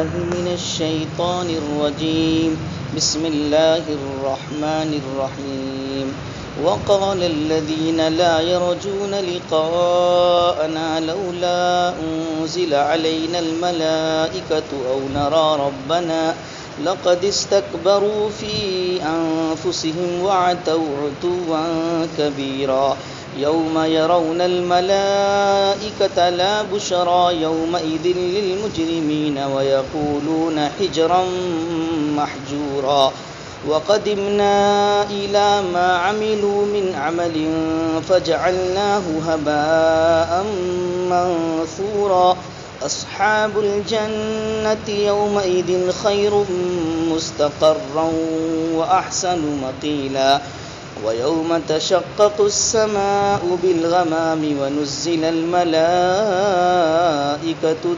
بالله من الشيطان الرجيم. بسم الله الرحمن الرحيم. وقال الذين لا يرجون لقاءنا لولا أنزل علينا الملائكة أو نرى ربنا لقد استكبروا في أنفسهم وعتوا عتوا كبيرا. يوم يرون الملائكة لا بشرى يومئذ للمجرمين ويقولون حجرا محجورا. وقدمنا إلى ما عملوا من عمل فجعلناه هباء منثورا. أصحاب الجنة يومئذ خير مستقرا وأحسن مقيلا. ويوم تشقق السماء بالغمام ونزل الملائكة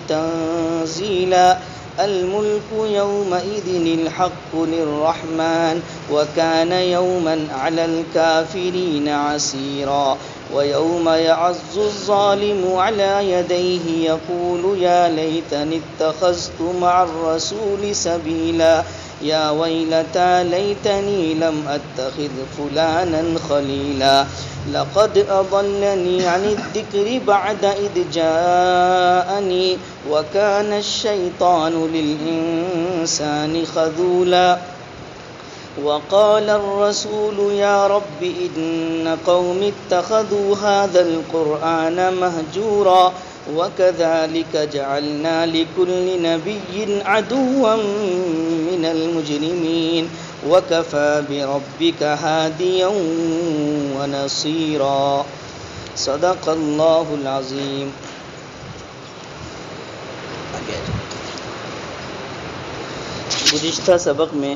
تنزيلا. الملك يومئذ الحق للرحمن وكان يوما على الكافرين عسيرا. ويوم يعز الظالم على يديه يقول يا ليتني اتخذت مع الرسول سبيلا. يا ويلتى ليتني لم أتخذ فلانا خليلا. لقد أضلني عن الذكر بعد إذ جاءني وكان الشيطان للإنسان خذولا. وقال الرسول يا رب إن قوم اتخذوا هذا القرآن مهجورا. وكذلك جعلنا لكل نبي عدوا من المجرمين وكفى بربك هاديا ونصيرا. صدق اللہ العظیم. گزشتہ سبق میں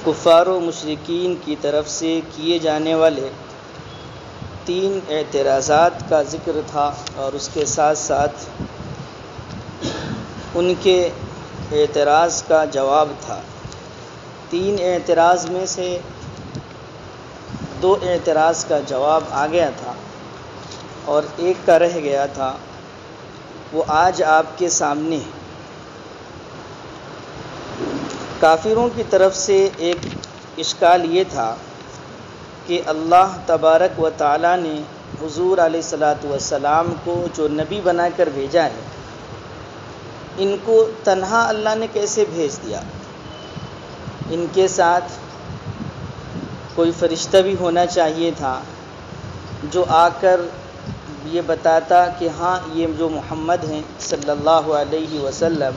کفار و مشرکین کی طرف سے کیے جانے والے 3 اعتراضات کا ذکر تھا اور اس کے ساتھ ساتھ ان کے اعتراض کا جواب تھا. 3 اعتراض میں سے 2 اعتراض کا جواب آ گیا تھا اور ایک کا رہ گیا تھا. وہ آج آپ کے سامنے کافروں کی طرف سے ایک اشکال یہ تھا کہ اللہ تبارک و تعالیٰ نے حضور علیہ الصلاۃ والسلام کو جو نبی بنا کر بھیجا ہے ان کو تنہا اللہ نے کیسے بھیج دیا؟ ان کے ساتھ کوئی فرشتہ بھی ہونا چاہیے تھا جو آ کر یہ بتاتا کہ ہاں یہ جو محمد ہیں صلی اللہ علیہ وسلم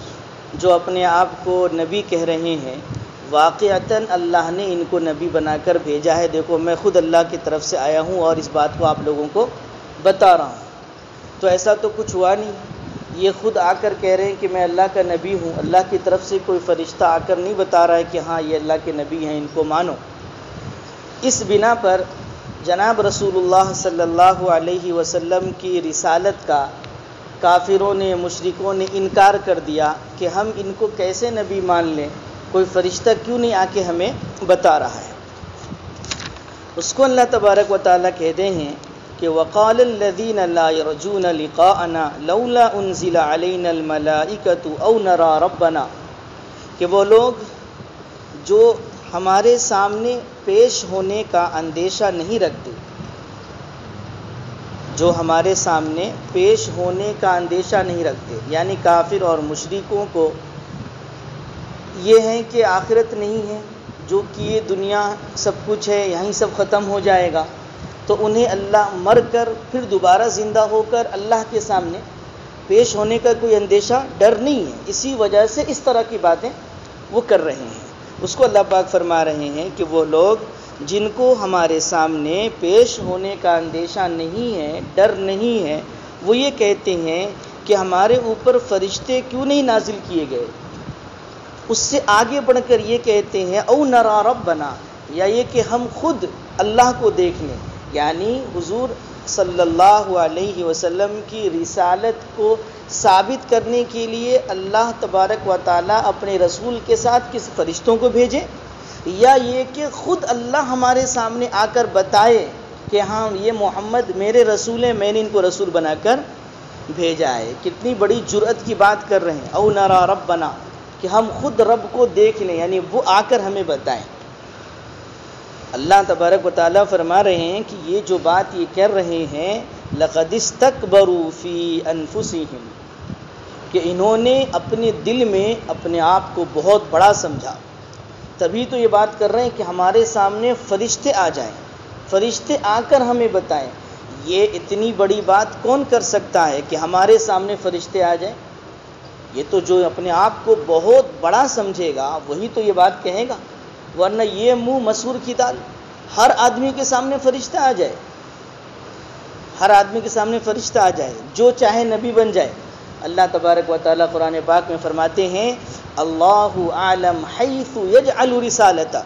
جو اپنے آپ کو نبی کہہ رہے ہیں واقعتاً اللہ نے ان کو نبی بنا کر بھیجا ہے. دیکھو میں خود اللہ کی طرف سے آیا ہوں اور اس بات کو آپ لوگوں کو بتا رہا ہوں. تو ایسا تو کچھ ہوا نہیں. یہ خود آ کر کہہ رہے ہیں کہ میں اللہ کا نبی ہوں. اللہ کی طرف سے کوئی فرشتہ آ کر نہیں بتا رہا ہے کہ ہاں یہ اللہ کے نبی ہیں ان کو مانو. اس بنا پر جناب رسول اللہ صلی اللہ علیہ وسلم کی رسالت کا کافروں نے مشرکوں نے انکار کر دیا کہ ہم ان کو کیسے نبی مان لیں، کوئی فرشتہ کیوں نہیں آ کے ہمیں بتا رہا ہے. اس کو اللہ تبارک و تعالیٰ کہتے ہیں کہ وقال الذین لا یرجون لقاءنا لولا انزل علینا الملائکۃ او نرى ربنا، کہ وہ لوگ جو ہمارے سامنے پیش ہونے کا اندیشہ نہیں رکھتے، جو ہمارے سامنے پیش ہونے کا اندیشہ نہیں رکھتے، یعنی کافر اور مشرکوں کو یہ ہے کہ آخرت نہیں ہے، جو کہ یہ دنیا سب کچھ ہے یہیں سب ختم ہو جائے گا، تو انہیں اللہ مر کر پھر دوبارہ زندہ ہو کر اللہ کے سامنے پیش ہونے کا کوئی اندیشہ ڈر نہیں ہے. اسی وجہ سے اس طرح کی باتیں وہ کر رہے ہیں. اس کو اللہ پاک فرما رہے ہیں کہ وہ لوگ جن کو ہمارے سامنے پیش ہونے کا اندیشہ نہیں ہے، ڈر نہیں ہے، وہ یہ کہتے ہیں کہ ہمارے اوپر فرشتے کیوں نہیں نازل کیے گئے. اس سے آگے بڑھ کر یہ کہتے ہیں او نرى ربنا، یا یہ کہ ہم خود اللہ کو دیکھ لیں. یعنی حضور صلی اللہ علیہ وسلم کی رسالت کو ثابت کرنے کے لیے اللہ تبارک و تعالیٰ اپنے رسول کے ساتھ کس فرشتوں کو بھیجے، یا یہ کہ خود اللہ ہمارے سامنے آ کر بتائے کہ ہاں یہ محمد میرے رسول ہیں، میں نے ان کو رسول بنا کر بھیجا ہے۔ کتنی بڑی جرأت کی بات کر رہے ہیں، او نرا ربنا، کہ ہم خود رب کو دیکھ لیں، یعنی وہ آ کر ہمیں بتائیں۔ اللہ تبارک و تعالیٰ فرما رہے ہیں کہ یہ جو بات یہ کر رہے ہیں، لقد استکبروا فی انفسہم، کہ انہوں نے اپنے دل میں اپنے آپ کو بہت بڑا سمجھا، تبھی تو یہ بات کر رہے ہیں کہ ہمارے سامنے فرشتے آ جائیں، فرشتے آ کر ہمیں بتائیں۔ یہ اتنی بڑی بات کون کر سکتا ہے کہ ہمارے سامنے فرشتے آ جائیں؟ یہ تو جو اپنے آپ کو بہت بڑا سمجھے گا وہی تو یہ بات کہے گا، ورنہ یہ منہ مسور کی دال، ہر آدمی کے سامنے فرشتہ آ جائے، ہر آدمی کے سامنے فرشتہ آ جائے، جو چاہے نبی بن جائے۔ اللہ تبارک و تعالیٰ قرآن پاک میں فرماتے ہیں، اللہ اعلم حیث یجعل رسالتہ،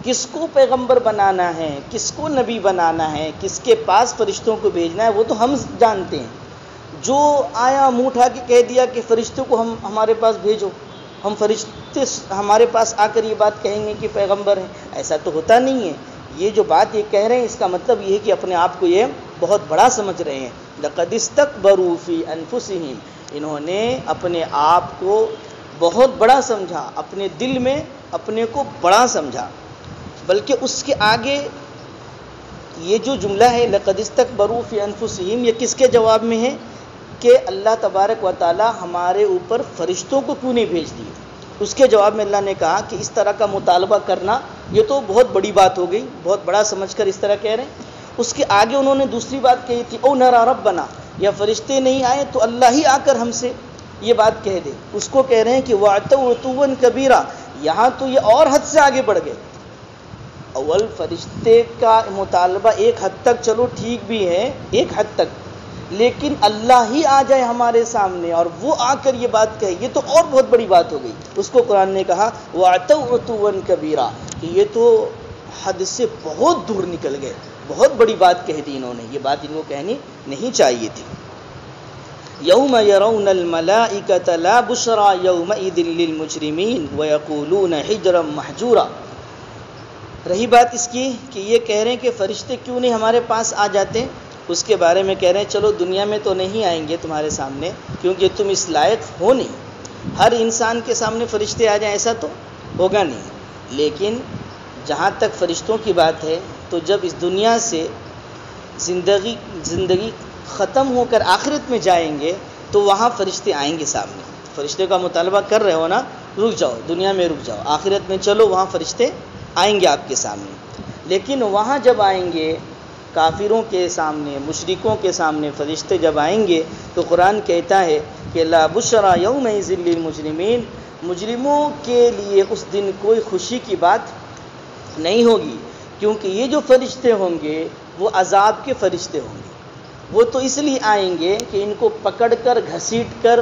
کس کو پیغمبر بنانا ہے، کس کو نبی بنانا ہے، کس کے پاس فرشتوں کو بھیجنا ہے، وہ تو ہم جانتے ہیں۔ جو آیا منہ اٹھا کے کہہ دیا کہ فرشتوں کو ہمارے پاس بھیجو، ہم فرشتے ہمارے پاس آ کر یہ بات کہیں گے کہ پیغمبر ہیں، ایسا تو ہوتا نہیں ہے۔ یہ جو بات یہ کہہ رہے ہیں اس کا مطلب یہ ہے کہ اپنے آپ کو یہ بہت بڑا سمجھ رہے ہیں۔ لقد استکبروا فی انفسہم، انہوں نے اپنے آپ کو بہت بڑا سمجھا، اپنے دل میں اپنے کو بڑا سمجھا۔ بلکہ اس کے آگے یہ جو جملہ ہے لقد استکبروا فی انفسہم، یہ کس کے جواب میں ہے؟ کہ اللہ تبارک و تعالی ہمارے اوپر فرشتوں کو کیوں نہیں بھیج دیے؟ اس کے جواب میں اللہ نے کہا کہ اس طرح کا مطالبہ کرنا یہ تو بہت بڑی بات ہو گئی، بہت بڑا سمجھ کر اس طرح کہہ رہے ہیں۔ اس کے آگے انہوں نے دوسری بات کہی تھی، او نرا ربنا، یا فرشتے نہیں آئے تو اللہ ہی آ کر ہم سے یہ بات کہہ دے۔ اس کو کہہ رہے ہیں کہ وَعْتَوْا عُتُوًّا کبیرہ، یہاں تو یہ اور حد سے آگے بڑھ گئے۔ اول فرشتے کا مطالبہ ایک حد تک چلو ٹھیک بھی ہے، ایک حد تک، لیکن اللہ ہی آ جائے ہمارے سامنے اور وہ آ کر یہ بات کہے، یہ تو اور بہت بڑی بات ہو گئی۔ اس کو قرآن نے کہا وَعْتَوْا عُتُوًّا کبیرہ، کہ یہ تو حد سے بہت دور نکل گئے، بہت بڑی بات کہہ دی انہوں نے، یہ بات ان کو کہنی نہیں چاہیے تھی۔ یوم یرون الملائکۃ لا بشری یومئذ للمجرمین ویقولون حجرا محجورا۔ رہی بات اس کی کہ یہ کہہ رہے ہیں کہ فرشتے کیوں نہیں ہمارے پاس آ جاتے، اس کے بارے میں کہہ رہے ہیں چلو دنیا میں تو نہیں آئیں گے تمہارے سامنے کیونکہ تم اس لائق ہو نہیں، ہر انسان کے سامنے فرشتے آ جائیں ایسا تو ہوگا نہیں، لیکن جہاں تک فرشتوں کی بات ہے تو جب اس دنیا سے زندگی ختم ہو کر آخرت میں جائیں گے تو وہاں فرشتے آئیں گے سامنے۔ فرشتے کا مطالبہ کر رہے ہو نا، رک جاؤ، دنیا میں رک جاؤ، آخرت میں چلو، وہاں فرشتے آئیں گے آپ کے سامنے۔ لیکن وہاں جب آئیں گے کافروں کے سامنے، مشرکوں کے سامنے فرشتے جب آئیں گے تو قرآن کہتا ہے کہ لا بشری یومئذ للمجرمین، مجرموں کے لیے اس دن کوئی خوشی کی بات نہیں ہوگی، کیونکہ یہ جو فرشتے ہوں گے وہ عذاب کے فرشتے ہوں گے۔ وہ تو اس لیے آئیں گے کہ ان کو پکڑ کر گھسیٹ کر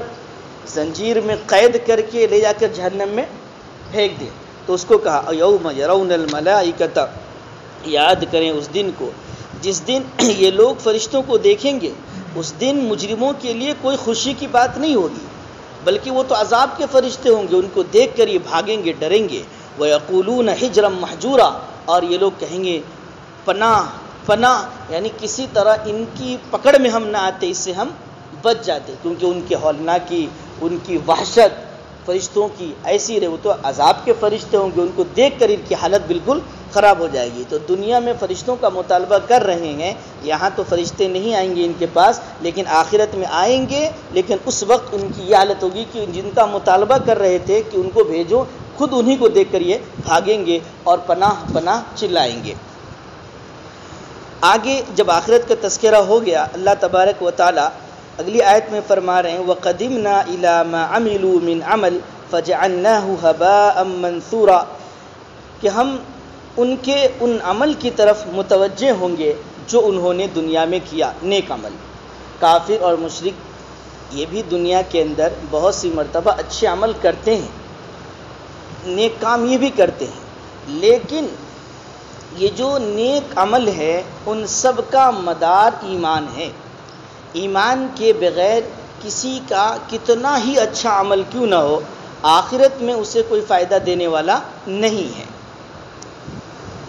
زنجیر میں قید کر کے لے جا کر جہنم میں پھینک دیں۔ تو اس کو کہا یوم یرون الملائکۃ، یاد کریں اس دن کو جس دن یہ لوگ فرشتوں کو دیکھیں گے، اس دن مجرموں کے لیے کوئی خوشی کی بات نہیں ہوگی، بلکہ وہ تو عذاب کے فرشتے ہوں گے، ان کو دیکھ کر یہ بھاگیں گے، ڈریں گے۔ وَيَقُولُونَ حِجْرًا مَحْجُورًا، اور یہ لوگ کہیں گے پناہ پناہ، یعنی کسی طرح ان کی پکڑ میں ہم نہ آتے، اس سے ہم بچ جاتے، کیونکہ ان کی ہولناکی، ان کی وحشت فرشتوں کی ایسی رہے، وہ تو عذاب کے فرشتے ہوں گے، ان کو دیکھ کر ان کی حالت بالکل خراب ہو جائے گی۔ تو دنیا میں فرشتوں کا مطالبہ کر رہے ہیں، یہاں تو فرشتے نہیں آئیں گے ان کے پاس، لیکن آخرت میں آئیں گے، لیکن اس وقت ان کی یہ حالت ہوگی کہ جن کا مطالبہ کر رہے تھے کہ ان کو بھیجو، خود انہی کو دیکھ کر یہ بھاگیں گے اور پناہ پناہ چلائیں گے۔ آگے جب آخرت کا تذکرہ ہو گیا، اللہ تبارک و تعالی اگلی آیت میں فرما رہے ہیں وَقَدِمْنَا إِلَى مَا عَمِلُوا مِنْ عَمَلٍ فَجَعَلْنَاهُ هَبَاءً مَنْثُورًا، کہ ہم ان کے ان عمل کی طرف متوجہ ہوں گے جو انہوں نے دنیا میں کیا، نیک عمل۔ کافر اور مشرک یہ بھی دنیا کے اندر بہت سی مرتبہ اچھے عمل کرتے ہیں، نیک کام یہ بھی کرتے ہیں، لیکن یہ جو نیک عمل ہے ان سب کا مدار ایمان ہے۔ ایمان کے بغیر کسی کا کتنا ہی اچھا عمل کیوں نہ ہو، آخرت میں اسے کوئی فائدہ دینے والا نہیں ہے۔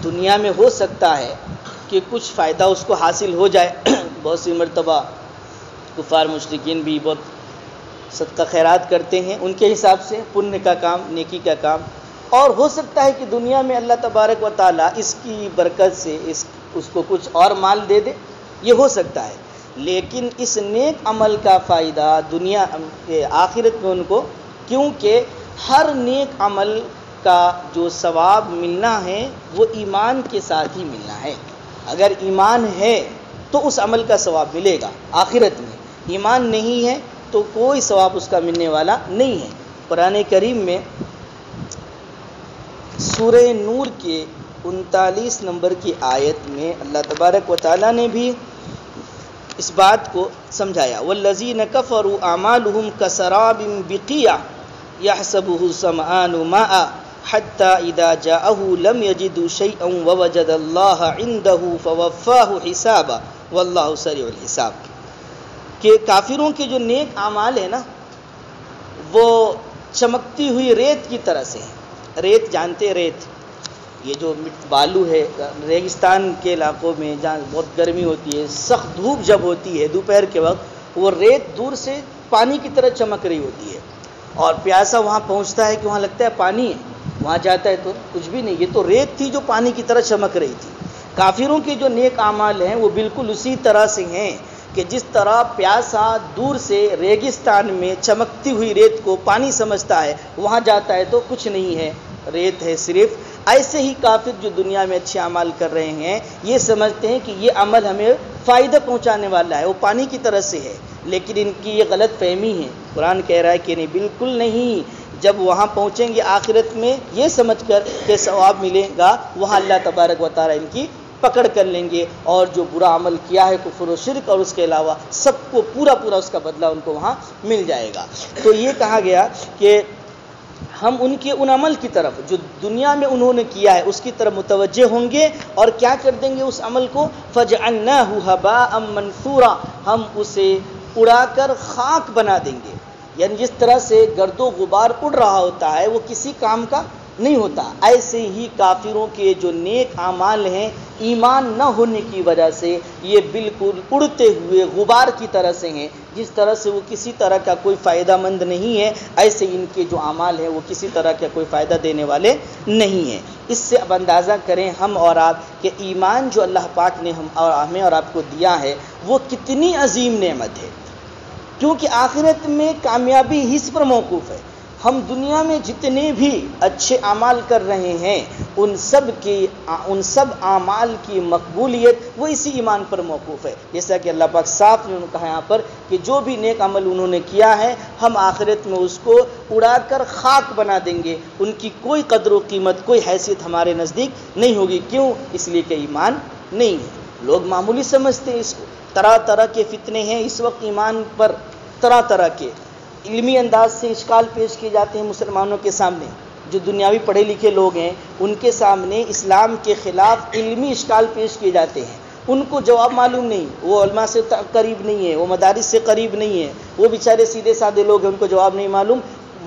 دنیا میں ہو سکتا ہے کہ کچھ فائدہ اس کو حاصل ہو جائے، بہت سی مرتبہ کفار مشرکین بھی بہت صدقہ خیرات کرتے ہیں ان کے حساب سے، پنیہ کا کام، نیکی کا کام، اور ہو سکتا ہے کہ دنیا میں اللہ تبارک و تعالیٰ اس کی برکت سے اس کو کچھ اور مال دے دے، یہ ہو سکتا ہے، لیکن اس نیک عمل کا فائدہ دنیا آخرت میں ان کو، کیونکہ ہر نیک عمل کا جو ثواب ملنا ہے وہ ایمان کے ساتھ ہی ملنا ہے۔ اگر ایمان ہے تو اس عمل کا ثواب ملے گا آخرت میں، ایمان نہیں ہے تو کوئی ثواب اس کا ملنے والا نہیں ہے۔ قرآن کریم میں سورہ نور کے 39 نمبر کی آیت میں اللہ تبارک و تعالیٰ نے بھی اس بات کو سمجھایا، وَالَّذِينَ كَفَرُوا أَعْمَالُهُمْ كَسَرَابٍ بِقِيعَةٍ يَحْسَبُهُ الظَّمْآنُ مَاءً حَتَّى إِذَا جَاءَهُ لَمْ يَجِدْ شَيْئًا وَوَجَدَ اللَّهَ عِندَهُ فَوَفَّاهُ حِسَابًا وَاللَّهُ سَرِيعُ الْحِسَابِ، کہ کافروں کے جو نیک اعمال ہیں نا وہ چمکتی ہوئی ریت کی طرح سے ہیں۔ ریت جانتے، ریت یہ جو بالو ہے، ریگستان کے علاقوں میں جہاں بہت گرمی ہوتی ہے، سخت دھوپ جب ہوتی ہے دوپہر کے وقت، وہ ریت دور سے پانی کی طرح چمک رہی ہوتی ہے، اور پیاسا وہاں پہنچتا ہے کہ وہاں لگتا ہے پانی ہے، وہاں جاتا ہے تو کچھ بھی نہیں، یہ تو ریت تھی جو پانی کی طرح چمک رہی تھی۔ کافروں کے جو نیک اعمال ہیں وہ بالکل اسی طرح سے ہیں کہ جس طرح پیاسا دور سے ریگستان میں چمکتی ہوئی ریت کو پانی سمجھتا ہے، وہاں جاتا ہے تو کچھ نہیں ہے، ریت ہے صرف، ایسے ہی کافر جو دنیا میں اچھے اعمال کر رہے ہیں یہ سمجھتے ہیں کہ یہ عمل ہمیں فائدہ پہنچانے والا ہے، وہ پانی کی طرح سے ہے، لیکن ان کی یہ غلط فہمی ہے۔ قرآن کہہ رہا ہے کہ نہیں، بالکل نہیں، جب وہاں پہنچیں گے آخرت میں یہ سمجھ کر کہ ثواب ملے گا، وہاں اللہ تبارک و تعالیٰ ان کی پکڑ کر لیں گے، اور جو برا عمل کیا ہے کفر و شرک اور اس کے علاوہ سب کو پورا اس کا بدلہ ان کو وہاں مل جائے گا۔ تو یہ کہا گیا کہ ہم ان کے ان عمل کی طرف جو دنیا میں انہوں نے کیا ہے اس کی طرف متوجہ ہوں گے، اور کیا کر دیں گے اس عمل کو، فَجْعَلْنَاهُ هَبَاءً مَنْثُورًا، ہم اسے اڑا کر خاک بنا دیں گے۔ یعنی جس طرح سے گرد و غبار اڑ رہا ہوتا ہے وہ کسی کام کا نہیں ہوتا، ایسے ہی کافروں کے جو نیک اعمال ہیں ایمان نہ ہونے کی وجہ سے یہ بالکل اڑتے ہوئے غبار کی طرح سے ہیں، جس طرح سے وہ کسی طرح کا کوئی فائدہ مند نہیں ہے، ایسے ان کے جو اعمال ہیں وہ کسی طرح کا کوئی فائدہ دینے والے نہیں ہیں۔ اس سے اب اندازہ کریں ہم اور آپ کہ ایمان جو اللہ پاک نے ہمیں اور آپ کو دیا ہے وہ کتنی عظیم نعمت ہے، کیونکہ آخرت میں کامیابی ہی اس پر موقوف ہے۔ ہم دنیا میں جتنے بھی اچھے اعمال کر رہے ہیں ان سب اعمال کی مقبولیت وہ اسی ایمان پر موقوف ہے، جیسا کہ اللہ پاک صاف نے کہا یہاں پر کہ جو بھی نیک عمل انہوں نے کیا ہے ہم آخرت میں اس کو اڑا کر خاک بنا دیں گے، ان کی کوئی قدر و قیمت، کوئی حیثیت ہمارے نزدیک نہیں ہوگی۔ کیوں؟ اس لیے کہ ایمان نہیں ہے۔ لوگ معمولی سمجھتے ہیں اس کو، طرح طرح کے فتنے ہیں اس وقت ایمان پر، طرح طرح کے علمی انداز سے اشکال پیش کیے جاتے ہیں مسلمانوں کے سامنے، جو دنیاوی پڑھے لکھے لوگ ہیں ان کے سامنے اسلام کے خلاف علمی اشکال پیش کیے جاتے ہیں، ان کو جواب معلوم نہیں، وہ علماء سے قریب نہیں ہے، وہ مدارس سے قریب نہیں ہے، وہ بیچارے سیدھے سادے لوگ ہیں، ان کو جواب نہیں معلوم،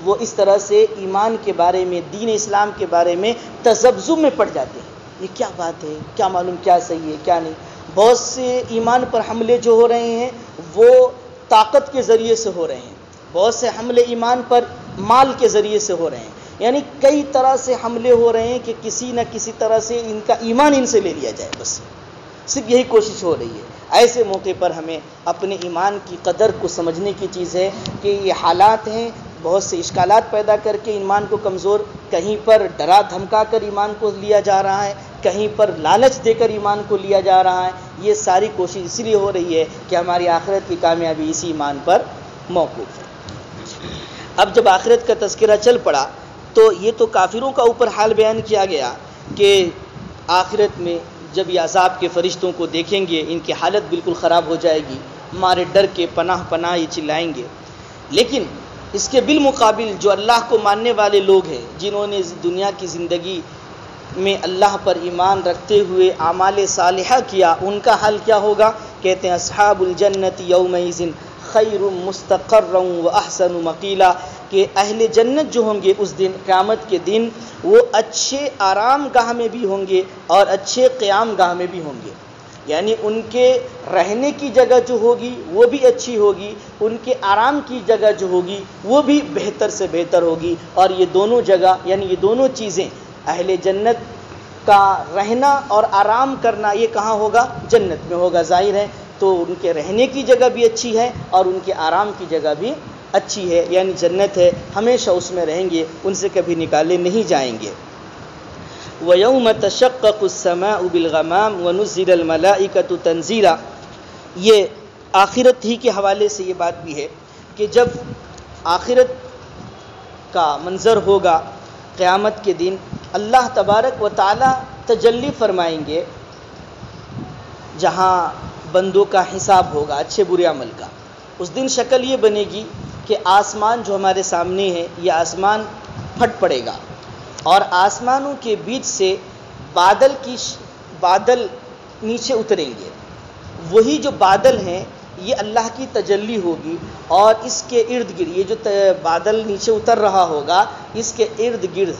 وہ اس طرح سے ایمان کے بارے میں، دین اسلام کے بارے میں تذبذب میں پڑ جاتے ہیں، یہ کیا بات ہے، کیا معلوم کیا صحیح ہے کیا نہیں۔ بہت سے ایمان پر حملے جو ہو رہے ہیں وہ طاقت کے ذریعے سے ہو رہے ہیں، بہت سے حملے ایمان پر مال کے ذریعے سے ہو رہے ہیں، یعنی کئی طرح سے حملے ہو رہے ہیں کہ کسی نہ کسی طرح سے ان کا ایمان ان سے لے لیا جائے، بس صرف یہی کوشش ہو رہی ہے۔ ایسے موقع پر ہمیں اپنے ایمان کی قدر کو سمجھنے کی چیز ہے کہ یہ حالات ہیں، بہت سے اشکالات پیدا کر کے ایمان کو کمزور، کہیں پر ڈرا دھمکا کر ایمان کو لیا جا رہا ہے، کہیں پر لالچ دے کر ایمان کو لیا جا رہا ہے، یہ ساری کوشش اس لیے ہو رہی ہے کہ ہماری آخرت کی کامیابی اسی ایمان پر موقوف ہے۔ اب جب آخرت کا تذکرہ چل پڑا تو یہ تو کافروں کا اوپر حال بیان کیا گیا کہ آخرت میں جب یہ عذاب کے فرشتوں کو دیکھیں گے ان کی حالت بالکل خراب ہو جائے گی، ہمارے ڈر کے پناہ پناہ یہ چلائیں گے، لیکن اس کے بالمقابل جو اللہ کو ماننے والے لوگ ہیں، جنہوں نے دنیا کی زندگی میں اللہ پر ایمان رکھتے ہوئے اعمال صالحہ کیا، ان کا حال کیا ہوگا؟ کہتے ہیں اصحاب الجنت یومئذ خیر مستقرا واحسن مقیلا، کہ اہل جنت جو ہوں گے اس دن، قیامت کے دن، وہ اچھے آرام گاہ میں بھی ہوں گے اور اچھے قیام گاہ میں بھی ہوں گے، یعنی ان کے رہنے کی جگہ جو ہوگی وہ بھی اچھی ہوگی، ان کے آرام کی جگہ جو ہوگی وہ بھی بہتر سے بہتر ہوگی، اور یہ دونوں جگہ یعنی یہ دونوں چیزیں اہل جنت کا رہنا اور آرام کرنا یہ کہاں ہوگا؟ جنت میں ہوگا، ظاہر ہے۔ تو ان کے رہنے کی جگہ بھی اچھی ہے اور ان کے آرام کی جگہ بھی اچھی ہے، یعنی جنت ہے، ہمیشہ اس میں رہیں گے، ان سے کبھی نکالے نہیں جائیں گے۔ وَيَوْمَ تَشَقَّقُ السَّمَاءُ بِالْغَمَامِ وَنُزِّلَ الْمَلَائِكَةُ تَنزِيلًا، یہ آخرت ہی کے حوالے سے یہ بات بھی ہے کہ جب آخرت کا منظر ہوگا قیامت کے دن، اللہ تبارک و تعالی تجلی فرمائیں گے جہاں بندوں کا حساب ہوگا اچھے برے عمل کا۔ اس دن شکل یہ بنے گی کہ آسمان جو ہمارے سامنے ہے یہ آسمان پھٹ پڑے گا، اور آسمانوں کے بیچ سے بادل نیچے اتریں گے۔ وہی جو بادل ہیں یہ اللہ کی تجلی ہوگی، اور اس کے ارد گرد یہ جو بادل نیچے اتر رہا ہوگا اس کے ارد گرد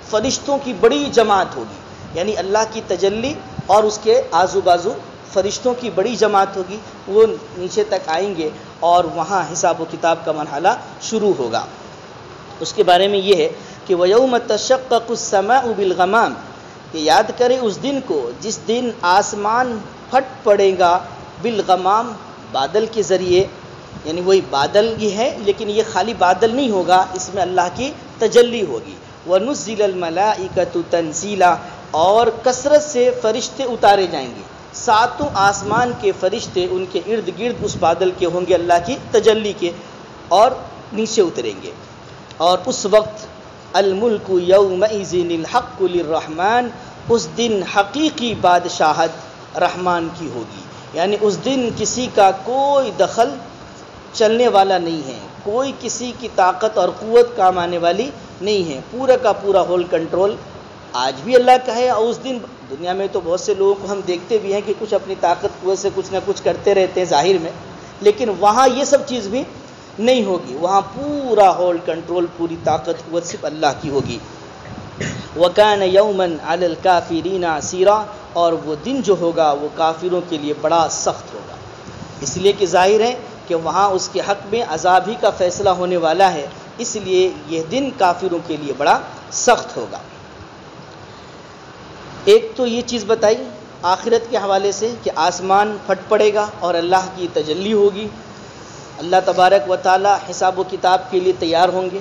فرشتوں کی بڑی جماعت ہوگی، یعنی اللہ کی تجلی اور اس کے آزو بازو فرشتوں کی بڑی جماعت ہوگی، وہ نیچے تک آئیں گے اور وہاں حساب و کتاب کا مرحلہ شروع ہوگا۔ اس کے بارے میں یہ ہے کہ وَيَوْمَ تَشَقَّقُ السَّمَاءُ بِالْغَمَامِ، کہ یاد کریں اس دن کو جس دن آسمان پھٹ پڑے گا، بالغمام بادل کے ذریعے، یعنی وہی بادل یہ ہے لیکن یہ خالی بادل نہیں ہوگا، اس میں اللہ کی تجلی ہوگی۔ وَنُزِّلَ الْمَلَائِكَةُ تَنزِيلًا، اور کثرت سے فرشتے اتارے جائیں گے، ساتوں آسمان کے فرشتے ان کے ارد گرد اس بادل کے ہوں گے اللہ کی تجلی کے، اور نیچے اتریں گے۔ اور اس وقت الملک یومئذ الحق للرحمن، اس دن حقیقی بادشاہت رحمان کی ہوگی، یعنی اس دن کسی کا کوئی دخل چلنے والا نہیں ہے، کوئی کسی کی طاقت اور قوت کام آنے والی نہیں ہے، پورا کا پورا ہول کنٹرول آج بھی اللہ کا ہے۔ اور اس دن دنیا میں تو بہت سے لوگوں کو ہم دیکھتے بھی ہیں کہ کچھ اپنی طاقت قوت سے کچھ نہ کچھ کرتے رہتے ہیں ظاہر میں، لیکن وہاں یہ سب چیز بھی نہیں ہوگی، وہاں پورا ہول کنٹرول، پوری طاقت قوت صرف اللہ کی ہوگی۔ وَكَانَ يَوْمًا عَلَى الْكَافِرِينَ عَسِيرًا، اور وہ دن جو ہوگا وہ کافروں کے لیے بڑا سخت ہوگا، اس لیے کہ ظاہر ہے کہ وہاں اس کے حق میں عذاب ہی کا فیصلہ ہونے والا ہے، اس لیے یہ دن کافروں کے لیے بڑا سخت ہوگا۔ ایک تو یہ چیز بتائی آخرت کے حوالے سے کہ آسمان پھٹ پڑے گا اور اللہ کی تجلی ہوگی، اللہ تبارک و تعالی حساب و کتاب کے لیے تیار ہوں گے۔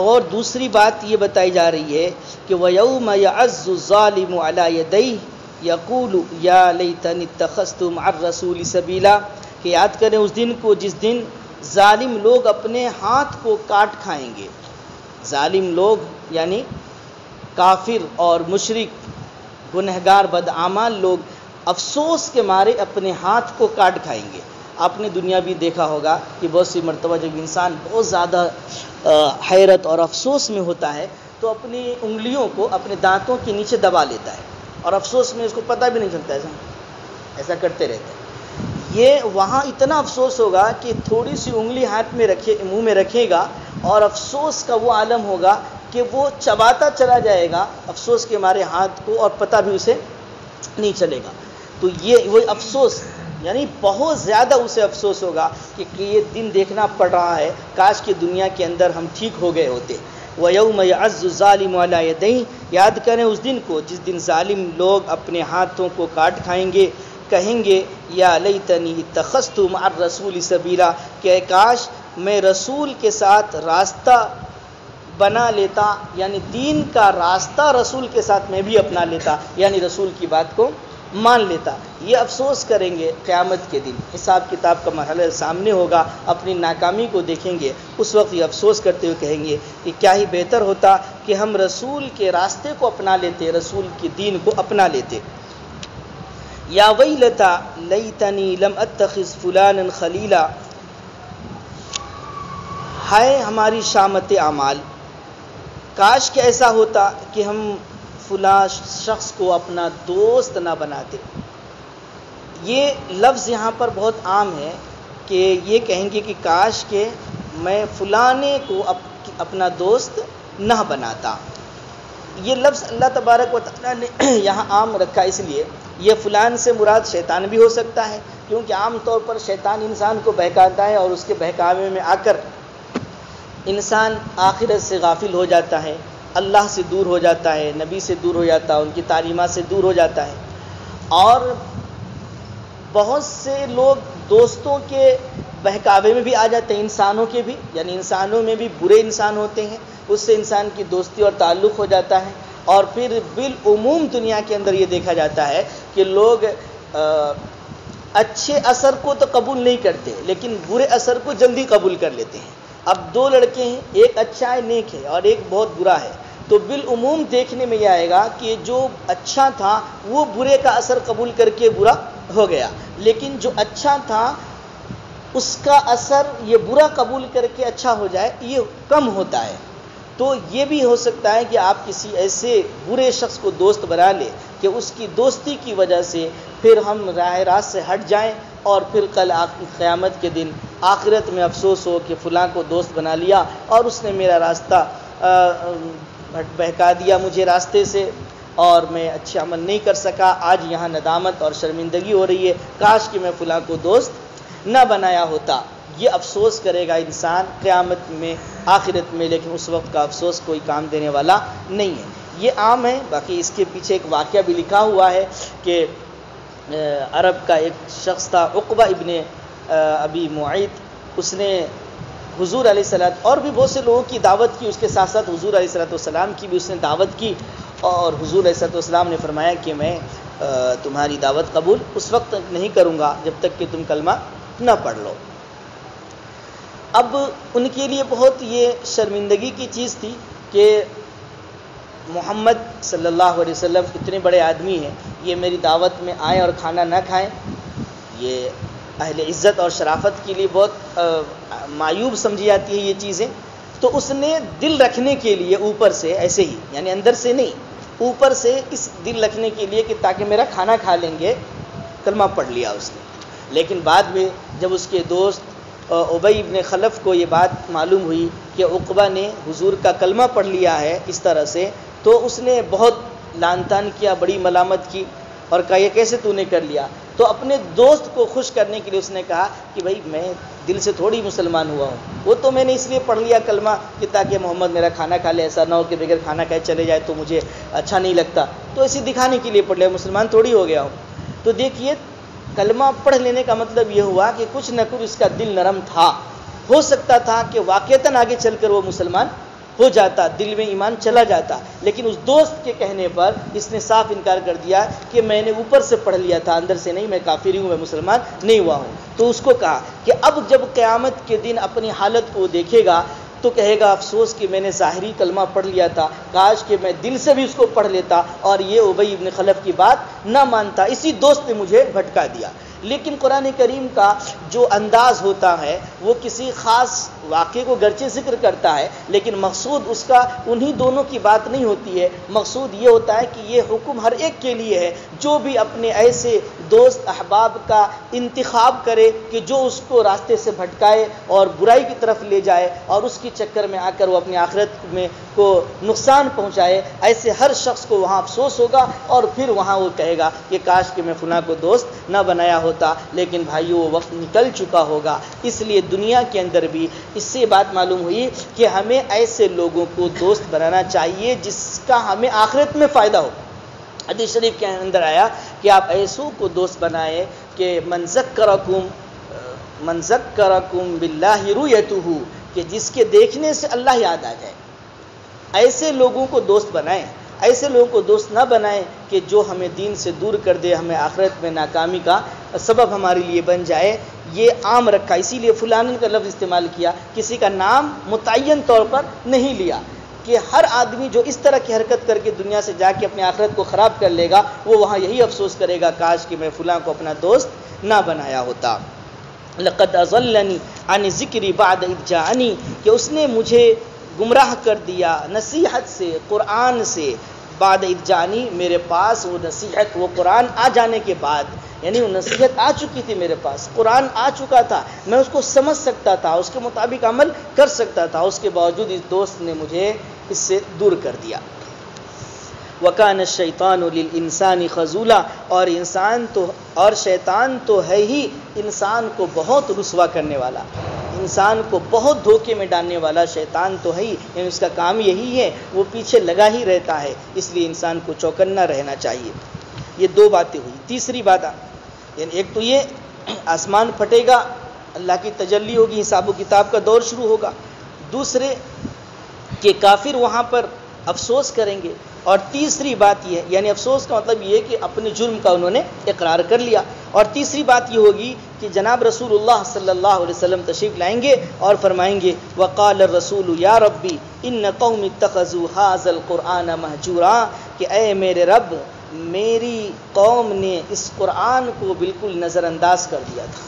اور دوسری بات یہ بتائی جا رہی ہے کہ وَيَوْمَ يَعَزُّ الظَّالِمُ عَلَى يَدَيْهِ يَقُولُ يَا لَيْتَنِي اتَّخَذْتُ مَعَ الرَّسُولِ سَبِيلًا، کہ یاد کریں اس دن کو جس دن ظالم لوگ اپنے ہاتھ کو کاٹ کھائیں گے۔ ظالم لوگ یعنی کافر اور مشرک، گنہگار بدعمال لوگ افسوس کے مارے اپنے ہاتھ کو کاٹ کھائیں گے۔ آپ نے دنیا بھی دیکھا ہوگا کہ بہت سی مرتبہ جب انسان بہت زیادہ حیرت اور افسوس میں ہوتا ہے تو اپنی انگلیوں کو اپنے دانتوں کے نیچے دبا لیتا ہے، اور افسوس میں اس کو پتہ بھی نہیں چلتا، ایسا کرتے رہتے ہیں۔ یہ وہاں اتنا افسوس ہوگا کہ تھوڑی سی انگلی ہاتھ میں رکھے، منہ میں رکھے گا، اور افسوس کا وہ عالم ہوگا کہ وہ چباتا چلا جائے گا افسوس کے مارے ہاتھ کو، اور پتہ بھی اسے نہیں چلے گا۔ تو یہ وہی افسوس، یعنی بہت زیادہ اسے افسوس ہوگا کہ یہ دن دیکھنا پڑ رہا ہے، کاش کہ دنیا کے اندر ہم ٹھیک ہو گئے ہوتے۔ وَيَوْمَ يَعَزُّ الظَّالِمُ عَلَى يَدَيْهِ، یاد کریں اس دن کو جس دن ظالم لوگ اپنے ہاتھوں کو کاٹ کھائیں گے، کہیں گے یا لیتنی اتخذت مع الرسول سبیلا، کہ کاش میں رسول کے ساتھ راستہ بنا لیتا، یعنی دین کا راستہ رسول کے ساتھ میں بھی اپنا لیتا، یعنی رسول کی بات کو مان لیتا۔ یہ افسوس کریں گے قیامت کے دن، حساب کتاب کا مرحلہ سامنے ہوگا، اپنی ناکامی کو دیکھیں گے، اس وقت یہ افسوس کرتے ہوئے کہیں گے کہ کیا ہی بہتر ہوتا کہ ہم رسول کے راستے کو اپنا لیتے، رسول کے دین کو اپنا لیتے۔ یا ویلتا لیتنی لم اتخذ فلانا خلیلا، ہائے ہماری شامت اعمال، کاش کہ ایسا ہوتا کہ ہم فلاں شخص کو اپنا دوست نہ بناتے۔ یہ لفظ یہاں پر بہت عام ہے کہ یہ کہیں گے کہ کاش کہ میں فلانے کو اپنا دوست نہ بناتا۔ یہ لفظ اللہ تبارک و تعالیٰ نے یہاں عام رکھا اس لیے، یہ فلان سے مراد شیطان بھی ہو سکتا ہے، کیونکہ عام طور پر شیطان انسان کو بہکاتا ہے اور اس کے بہکاوے میں آ کر انسان آخرت سے غافل ہو جاتا ہے، اللہ سے دور ہو جاتا ہے، نبی سے دور ہو جاتا ہے، ان کی تعلیمات سے دور ہو جاتا ہے۔ اور بہت سے لوگ دوستوں کے بہکاوے میں بھی آ جاتے ہیں، انسانوں کے بھی، یعنی انسانوں میں بھی برے انسان ہوتے ہیں، اس سے انسان کی دوستی اور تعلق ہو جاتا ہے۔ اور پھر بالعموم دنیا کے اندر یہ دیکھا جاتا ہے کہ لوگ اچھے اثر کو تو قبول نہیں کرتے، لیکن برے اثر کو جلدی قبول کر لیتے ہیں۔ اب دو لڑکے ہیں، ایک اچھا ہے نیک ہے اور ایک بہت برا ہے، تو بالعموم دیکھنے میں یہ آئے گا کہ جو اچھا تھا وہ برے کا اثر قبول کر کے برا ہو گیا، لیکن جو اچھا تھا اس کا اثر یہ برا قبول کر کے اچھا ہو جائے، یہ کم ہوتا ہے۔ تو یہ بھی ہو سکتا ہے کہ آپ کسی ایسے برے شخص کو دوست بنا لیں کہ اس کی دوستی کی وجہ سے پھر ہم راہ راست سے ہٹ جائیں، اور پھر کل قیامت کے دن آخرت میں افسوس ہو کہ فلاں کو دوست بنا لیا اور اس نے میرا راستہ بہکا دیا مجھے راستے سے، اور میں اچھے عمل نہیں کر سکا، آج یہاں ندامت اور شرمندگی ہو رہی ہے، کاش کہ میں فلاں کو دوست نہ بنایا ہوتا۔ یہ افسوس کرے گا انسان قیامت میں، آخرت میں، لیکن اس وقت کا افسوس کوئی کام دینے والا نہیں ہے۔ یہ عام ہے۔ باقی اس کے پیچھے ایک واقعہ بھی لکھا ہوا ہے کہ عرب کا ایک شخص تھا عقبہ ابن ابی معیط، اس نے حضور علیہ الصلوۃ اور بھی بہت سے لوگوں کی دعوت کی، اس کے ساتھ ساتھ حضور علیہ الصلوۃ والسلام کی بھی اس نے دعوت کی، اور حضور علیہ الصلوۃ والسلام نے فرمایا کہ میں تمہاری دعوت قبول اس وقت تک نہیں کروں گا جب تک کہ تم کلمہ نہ پڑھ لو۔ اب ان کے لیے بہت یہ شرمندگی کی چیز تھی کہ محمد صلی اللہ علیہ وسلم اتنے بڑے آدمی ہیں، یہ میری دعوت میں آئیں اور کھانا نہ کھائیں، یہ اہل عزت اور شرافت کے لیے بہت معیوب سمجھی جاتی ہے یہ چیزیں۔ تو اس نے دل رکھنے کے لیے اوپر سے ایسے ہی، یعنی اندر سے نہیں، اوپر سے اس دل رکھنے کے لیے کہ تاکہ میرا کھانا کھا لیں گے، کلمہ پڑھ لیا اس نے۔ لیکن بعد میں جب اس کے دوست ابی ابن خلف کو یہ بات معلوم ہوئی کہ عقبہ نے حضور کا کلمہ پڑھ لیا ہے اس طرح سے، تو اس نے بہت لعن طعن کیا، بڑی ملامت کی اور کہا یہ کیسے تو نے کر لیا۔ تو اپنے دوست کو خوش کرنے کے لیے اس نے کہا کہ بھائی میں دل سے تھوڑی مسلمان ہوا ہوں، وہ تو میں نے اس لیے پڑھ لیا کلمہ کہ تاکہ محمد میرا کھانا کھا لے، ایسا نہ ہو کہ بغیر کھانا کھائے چلے جائے تو مجھے اچھا نہیں لگتا، تو اسے دکھانے کے لیے پڑھ لیا، مسلمان تھوڑی ہو گیا ہوں۔ تو دیکھیے کلمہ پڑھ لینے کا مطلب یہ ہوا کہ کچھ نہ کچھ اس کا دل نرم تھا، ہو سکتا تھا کہ واقعتاً آگے چل کر وہ مسلمان ہو جاتا، دل میں ایمان چلا جاتا، لیکن اس دوست کے کہنے پر اس نے صاف انکار کر دیا کہ میں نے اوپر سے پڑھ لیا تھا، اندر سے نہیں، میں کافر ہوں، میں مسلمان نہیں ہوا ہوں۔ تو اس کو کہا کہ اب جب قیامت کے دن اپنی حالت کو دیکھے گا تو کہے گا افسوس کہ میں نے ظاہری کلمہ پڑھ لیا تھا، کاش کہ میں دل سے بھی اس کو پڑھ لیتا اور یہ ابی ابن خلف کی بات نہ مانتا، اسی دوست نے مجھے بھٹکا دیا۔ لیکن قرآن کریم کا جو انداز ہوتا ہے وہ کسی خاص واقعے کو گرچہ ذکر کرتا ہے، لیکن مقصود اس کا انہی دونوں کی بات نہیں ہوتی ہے، مقصود یہ ہوتا ہے کہ یہ حکم ہر ایک کے لیے ہے جو بھی اپنے ایسے دوست احباب کا انتخاب کرے کہ جو اس کو راستے سے بھٹکائے اور برائی کی طرف لے جائے اور اس کے چکر میں آ کر وہ اپنی آخرت میں کو نقصان پہنچائے، ایسے ہر شخص کو وہاں افسوس ہوگا اور پھر وہاں وہ کہے گا کہ کاش کہ میں فلاں کو دوست نہ بنایا ہوتا، لیکن بھائیو وہ وقت نکل چکا ہوگا۔ اس لیے دنیا کے اندر بھی اس سے بات معلوم ہوئی کہ ہمیں ایسے لوگوں کو دوست بنانا چاہیے جس کا ہمیں آخرت میں فائدہ ہو۔ حدیث شریف کے اندر آیا کہ آپ ایسوں کو دوست بنائیں کہ من ذکرکم باللہ رؤیتہ، کہ جس کے دیکھنے سے اللہ یاد آ جائے، ایسے لوگوں کو دوست بنائیں، ایسے لوگوں کو دوست نہ بنائیں کہ جو ہمیں دین سے دور کر دے، ہمیں آخرت میں ناکامی کا سبب ہمارے لیے بن جائے۔ یہ عام رکھا، اسی لیے فلان کا لفظ استعمال کیا، کسی کا نام متعین طور پر نہیں لیا، کہ ہر آدمی جو اس طرح کی حرکت کر کے دنیا سے جا کے اپنی آخرت کو خراب کر لے گا وہ وہاں یہی افسوس کرے گا کاش کہ میں فلاں کو اپنا دوست نہ بنایا ہوتا۔ لقد اضلنی عن ذکری بعد اذ جاءنی، کہ اس نے مجھے گمراہ کر دیا نصیحت سے، قرآن سے، بعد اذ جاءنی، میرے پاس وہ نصیحت، وہ قرآن آ جانے کے بعد، یعنی وہ نصیحت آ چکی تھی میرے پاس، قرآن آ چکا تھا، میں اس کو سمجھ سکتا تھا، اس کے مطابق عمل کر سکتا تھا، اس کے باوجود اس دوست نے مجھے اس سے دور کر دیا۔ وَكَانَ الشَّيْطَانُ لِلْإِنسَانِ خَذُولًا، اور شیطان تو ہے ہی انسان کو بہت رسوا کرنے والا، انسان کو بہت دھوکے میں ڈالنے والا شیطان تو ہے ہی، یعنی اس کا کام یہی ہے، وہ پیچھے لگا ہی رہتا ہے، اس لیے انسان کو چوکنا رہنا چاہیے۔ یہ دو باتیں ہوئی۔ تیسری بات، یعنی ایک تو یہ آسمان پھٹے گا، اللہ کی تجلی ہوگی، حساب و کتاب کا دور شروع ہوگا۔ دوسرے کہ کافر وہاں پر افسوس کریں گے، اور تیسری بات یہ ہے، یعنی افسوس کا مطلب یہ ہے کہ اپنے جرم کا انہوں نے اقرار کر لیا، اور تیسری بات یہ ہوگی کہ جناب رسول اللہ صلی اللہ علیہ وسلم تشریف لائیں گے اور فرمائیں گے وقال الرسول یا ربی ان قوم اتخذوا هذا القرآن مہجورا، کہ اے میرے رب میری قوم نے اس قرآن کو بالکل نظر انداز کر دیا تھا۔